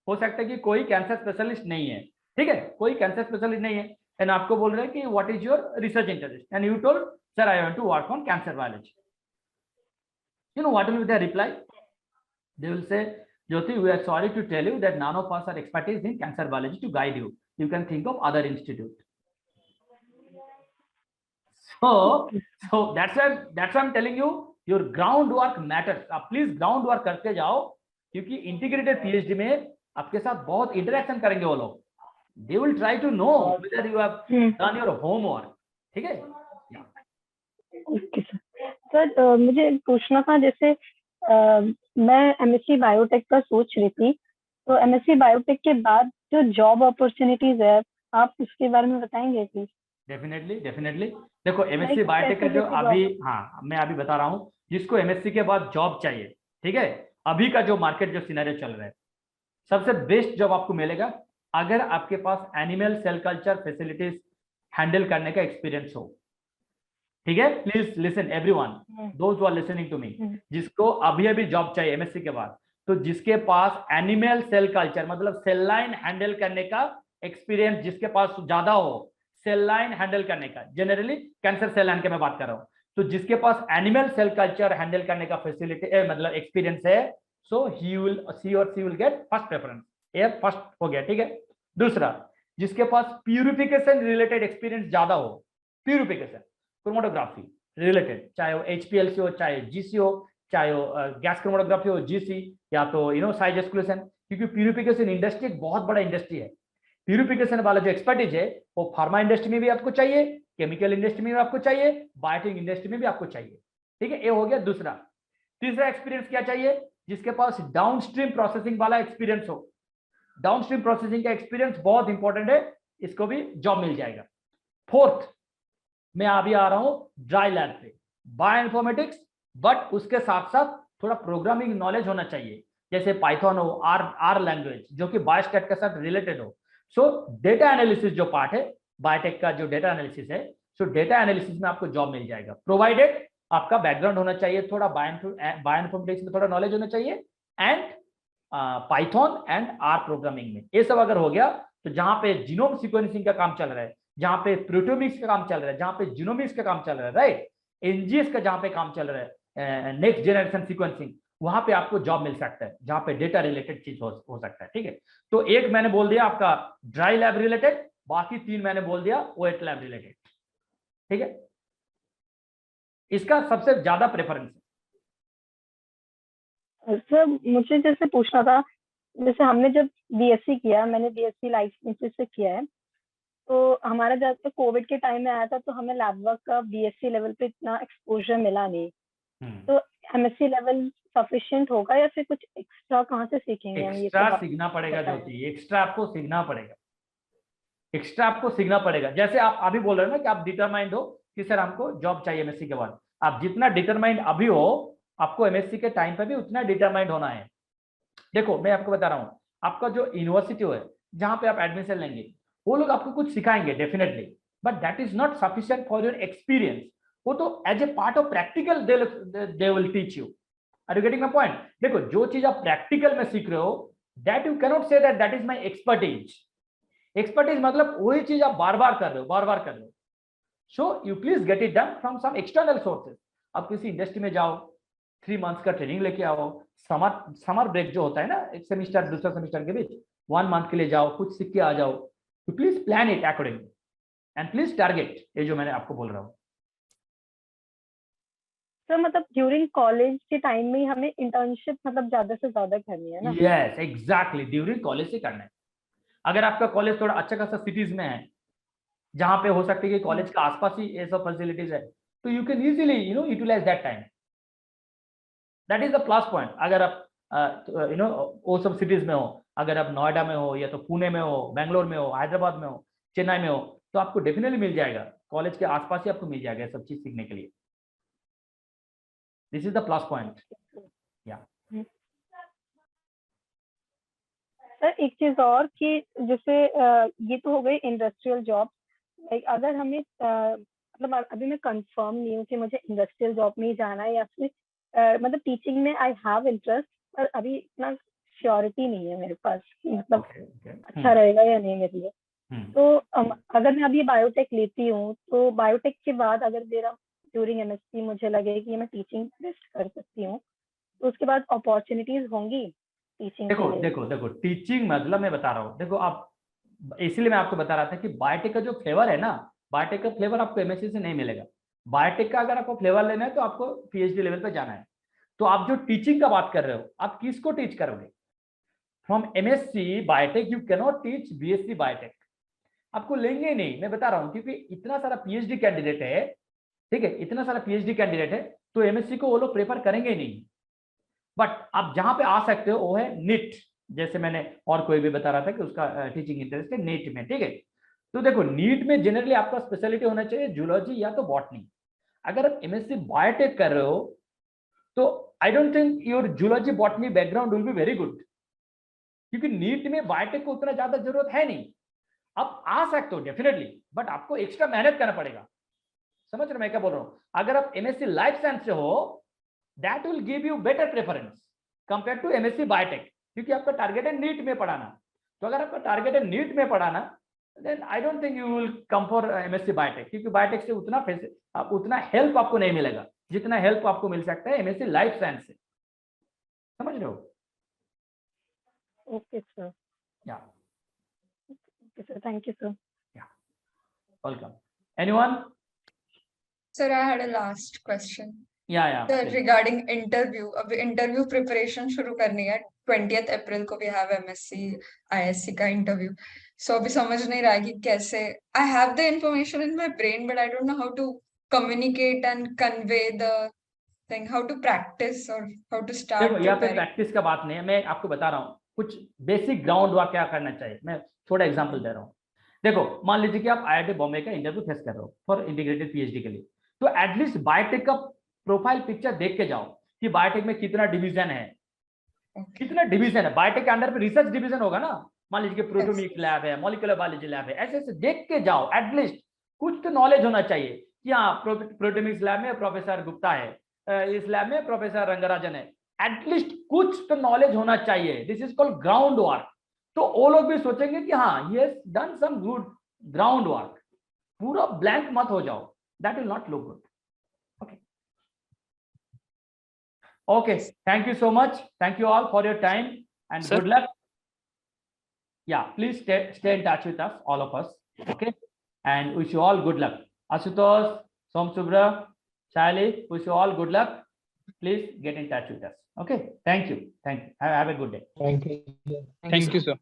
हो सकता है कि कोई कैंसर स्पेशलिस्ट नहीं है, ठीक है, कोई कैंसर स्पेशलिस्ट नहीं है, एंड आपको बोल रहे हैं कि what is your research interest, and you told sir I want to work on cancer biology. You know what will be their reply? They will say, Jyoti, we are sorry to tell you that none of us are expertise in cancer biology to guide you. You can think of other institute. So that's why I'm telling you, your groundwork matters. आप please groundwork करते जाओ, क्योंकि integrated PhD में आपके साथ बहुत interaction करेंगे वो लोग. They will try to know whether you have done your homework. ठीक है? ओके सर, मुझे पूछना था, जैसे मैं MSc बायोटेक का सोच रही थी, तो MSc बायोटेक के बाद जो जॉब अपॉर्चुनिटीज है, आप उसके बारे में बताएंगे प्लीज? डेफिनेटली। देखो, MSc बायोटेक का जो अभी, हाँ मैं अभी बता रहा हूँ, जिसको MSc के बाद जॉब चाहिए, ठीक है, अभी का जो मार्केट जो सिनेरियो चल रहा है, सबसे बेस्ट जॉब आपको मिलेगा अगर आपके पास animal cell culture facilities handle करने का एक्सपीरियंस हो। ठीक है, please listen everyone, those who are listening to me, जिसको अभी जॉब चाहिए MSc के बाद, तो जिसके पास एनिमल सेल कल्चर मतलब सेल लाइन हैंडल करने का एक्सपीरियंस जिसके पास ज्यादा हो, सेल लाइन हैंडल करने का, जनरली कैंसर सेल लाइन के मैं बात कर रहा हूँ, तो जिसके पास एनिमल सेल कल्चर हैंडल करने का फैसिलिटी मतलब एक्सपीरियंस है, सो ही और she will get first preference. ये फर्स्ट हो गया, ठीक है। दूसरा, जिसके पास प्यूरिफिकेशन रिलेटेड एक्सपीरियंस ज्यादा हो, प्यूरिफिकेशन क्रोमेटोग्राफी रिलेटेड, चाहे वो HPLC हो, चाहे GC हो, चाहे वो गैस क्रोमेटोग्राफी हो, GC, या तो साइज एक्सक्लूशन, क्योंकि प्यूरिफिकेशन इंडस्ट्री एक बहुत बड़ा इंडस्ट्री है। प्यूरिफिकेशन वाला जो एक्सपर्टीज है वो फार्मा इंडस्ट्री में भी आपको चाहिए, केमिकल इंडस्ट्री में भी आपको चाहिए, बायोटेक इंडस्ट्री में भी आपको चाहिए, ठीक है, ये हो गया दूसरा। तीसरा एक्सपीरियंस क्या चाहिए? जिसके पास डाउनस्ट्रीम प्रोसेसिंग वाला एक्सपीरियंस हो। डाउनस्ट्रीम प्रोसेसिंग का एक्सपीरियंस बहुत इंपॉर्टेंट है, इसको भी जॉब मिल जाएगा। फोर्थ, मैं अभी आ रहा हूं ड्राई लैब पे, बायोइन्फॉर्मेटिक्स, बट उसके साथ साथ थोड़ा प्रोग्रामिंग नॉलेज होना चाहिए, जैसे पाइथन हो, आर लैंग्वेज जो कि बायोस्टैट के साथ रिलेटेड हो। सो डेटा एनालिसिस जो पार्ट है बायोटेक का, जो डेटा एनालिसिस है, सो डेटा एनालिसिस में आपको जॉब मिल जाएगा, प्रोवाइडेड आपका बैकग्राउंड होना चाहिए, थोड़ा बायोइन्फॉर्मेटिक्स में थोड़ा नॉलेज होना चाहिए, and Python and R programming में, ये सब अगर हो गया तो जहां पे जीनोम सीक्वेंसिंग का काम चल रहा है, जहां पे प्रोटियोमिक्स का काम चल रहा है, जहां पे जीनोमिक्स का काम चल रहा है, राइट, एनजीएस का जहां पे काम चल रहा है, नेक्स्ट जनरेशन सीक्वेंसिंग, वहां पे आपको जॉब मिल सकता है, जहां पे डेटा रिलेटेड चीज हो सकता है। ठीक है, तो एक मैंने बोल दिया आपका ड्राई लैब रिलेटेड, बाकी 3 मैंने बोल दिया वेट लैब रिलेटेड। ठीक है, इसका सबसे ज्यादा प्रेफरेंस है। सर मुझे जैसे पूछना था, जैसे हमने जब बीएससी किया, मैंने बीएससी लाइफ साइंसेज से किया है, तो हमारा जब कोविड के टाइम में आया था तो हमें लैब वर्क का बीएससी लेवल पे इतना एक्सपोजर मिला नहीं, तो एमएससी लेवल सफिशिएंट होगा या फिर कुछ एक्स्ट्रा कहाँ से सीखेंगे हम? एक्स्ट्रा सीखना पड़ेगा ज्योति, एक्स्ट्रा आपको सीखना पड़ेगा, एक्स्ट्रा आपको सीखना पड़ेगा। जैसे आप अभी बोल रहे हो ना कि आप डिटरमाइंड हो कि सर हमको जॉब चाहिए एमएससी के बाद, आप जितना डिटरमाइंड अभी हो, आपको एमएससी के टाइम पे भी उतना डिटरमाइंड होना है। देखो मैं आपको बता रहा हूँ, आपका जो यूनिवर्सिटी है जहाँ पे आप एडमिशन लेंगे, वो लोग आपको कुछ सिखाएंगे definitely, but that is not sufficient for your experience. वो तो as a part of practical they will teach you. Are you getting my point? देखो जो चीज आप प्रैक्टिकल में सीख रहे हो, that you cannot say that that is my expertise. Expertise मतलब वही चीज आप बार बार कर रहे हो, बार बार कर रहे हो। So you please get it done from some external sources. आप किसी इंडस्ट्री में जाओ, 3 मंथ्स का ट्रेनिंग लेके आओ, समर ब्रेक जो होता है ना, एक सेमिस्टर दूसरा सेमिस्टर के बीच 1 मंथ के लिए जाओ, कुछ सीख के आ जाओ। तो please plan it accordingly and please target, ये जो मैंने आपको बोल रहा हूँ। सर मतलब ड्यूरिंग कॉलेज के टाइम में हमें इंटर्नशिप मतलब ज्यादा से ज्यादा करनी है ना? यस एग्जैक्टली, ड्यूरिंग कॉलेज से करना है। अगर आपका कॉलेज थोड़ा अच्छा खासा सिटीज में है, जहां पे हो सकता है कि कॉलेज के आसपास ही ये सब फैसिलिटीज है, तो you can easily utilize that time. That is the plus point. अगर आप वो सब सिटीज में हो, अगर आप नोएडा में हो या तो पुणे में हो, बेंगलोर में हो, हैदराबाद में हो, चेन्नई में हो, तो आपको डेफिनेटली मिल जाएगा, कॉलेज के आसपास ही आपको मिल जाएगा सब चीज सीखने के लिए। This is the plus point. या सर एक चीज और कि जैसे ये तो हो गई इंडस्ट्रियल जॉब, लाइक अगर हमें मतलब अभी मैं कंफर्म नहीं हूँ कि मुझे इंडस्ट्रियल जॉब में ही जाना है या फिर मतलब टीचिंग में आई हैव इंटरेस्ट, पर अभी इतना श्योरिटी नहीं है मेरे पास मतलब अच्छा रहेगा या नहीं मेरे लिए। तो अगर मैं अभी बायोटेक लेती हूँ, तो बायोटेक के बाद अगर मेरा ड्यूरिंग एमएससी मुझे लगे कि मैं टीचिंग बेस्ट कर सकती हूँ, तो उसके बाद अपॉर्चुनिटीज होंगी टीचिंग? देखो टीचिंग मतलब मैं बता रहा हूँ, देखो आप, इसीलिए मैं आपको बता रहा था कि बायोटेक का जो फ्लेवर है ना, बायोटेक का फ्लेवर आपको एमएससी से नहीं मिलेगा। बायोटेक का अगर आपको फ्लेवर लेना है तो आपको पीएचडी लेवल पे जाना है। तो आप जो टीचिंग का बात कर रहे हो, आप किसको टीच करोगे? From MSc biotech you can not teach BSc biotech, आपको लेंगे ही नहीं, मैं बता रहा हूँ, क्योंकि इतना सारा पीएचडी कैंडिडेट है। ठीक है, इतना सारा पीएचडी कैंडिडेट है, तो एमएससी को वो लोग प्रेफर करेंगे ही नहीं। बट आप जहां पे आ सकते हो वो है नीट, जैसे मैंने और कोई भी बता रहा था कि उसका टीचिंग इंटरेस्ट है नीट में। ठीक है, तो देखो नीट में जनरली आपका स्पेशलिटी होना चाहिए जूलॉजी या तो बॉटनी। अगर आप एमएससी बायोटेक कर रहे हो तो आई don't think your zoology botany background will be very good, क्योंकि नीट में बायोटेक को उतना ज्यादा जरूरत है नहीं। आप आ सकते हो डेफिनेटली, बट आपको एक्स्ट्रा मेहनत करना पड़ेगा। समझ रहे हो मैं क्या बोल रहा हूँ? अगर आप एमएससी लाइफ साइंस से हो, that will give you better preference compare to MSc biotech, क्योंकि आपका टारगेट है नीट में पढ़ाना। तो अगर आपका टारगेट है नीट में पढ़ाना, then I don't think you will come for MSc biotech, क्योंकि बायोटेक से उतना हेल्प आपको नहीं मिलेगा जितना हेल्प आपको मिल सकता है एमएससी लाइफ साइंस से। समझ रहे हो? Okay sir, yeah okay sir, thank you sir. Yeah welcome. Anyone? Sir, I had a last question. या Sir, regarding interview, अब interview preparation शुरू करनी है, 20th April को we have MSc ISC का interview. So अभी समझ नहीं रहा है कि कैसे, I have the information in my brain but I don't know how to communicate and convey the thing, how to practice or how to start देखो यहाँ पे preparing. प्रैक्टिस का बात नहीं है, मैं आपको बता रहा हूँ कुछ बेसिक ग्राउंड वर्क क्या करना चाहिए। मैं थोड़ा एग्जांपल दे रहा हूँ। देखो मान लीजिए कि आप आईआईटी बॉम्बे का इंटरव्यू फेस कर रहे हो फॉर इंटीग्रेटेड पीएचडी के लिए, तो एटलीस्ट बायोटेक का प्रोफाइल पिक्चर देख के जाओ कि बायोटेक में कितना डिवीजन है, कितना डिवीजन है। बायोटेक के अंडर पे रिसर्च डिवीजन होगा ना, मान लीजिए कि प्रोटोमिक लैब है, मॉलिक्यूलर बायोलॉजी लैब है, ऐसे ऐसे देख के जाओ। एटलीस्ट कुछ तो नॉलेज होना चाहिए कि हाँ प्रोटोमिक्स लैब में प्रोफेसर गुप्ता है, इस लैब में प्रोफेसर रंगराजन है। एटलीस्ट कुछ तो नॉलेज होना चाहिए। This is called ground work. तो वो लोग भी सोचेंगे कि हाँ ये done some good ground work, पूरा ब्लैंक मत हो जाओ, that will not look good. Okay okay, thank you so much, thank you all for your time and Sir? Good luck. Yeah, please stay in touch with us, all of us, okay, and wish you all good luck. Asutosh, Som Subra, Shali, wish you all good luck. Please get in touch with us. Okay, thank you. Have a good day. Thank you. Thank you, sir.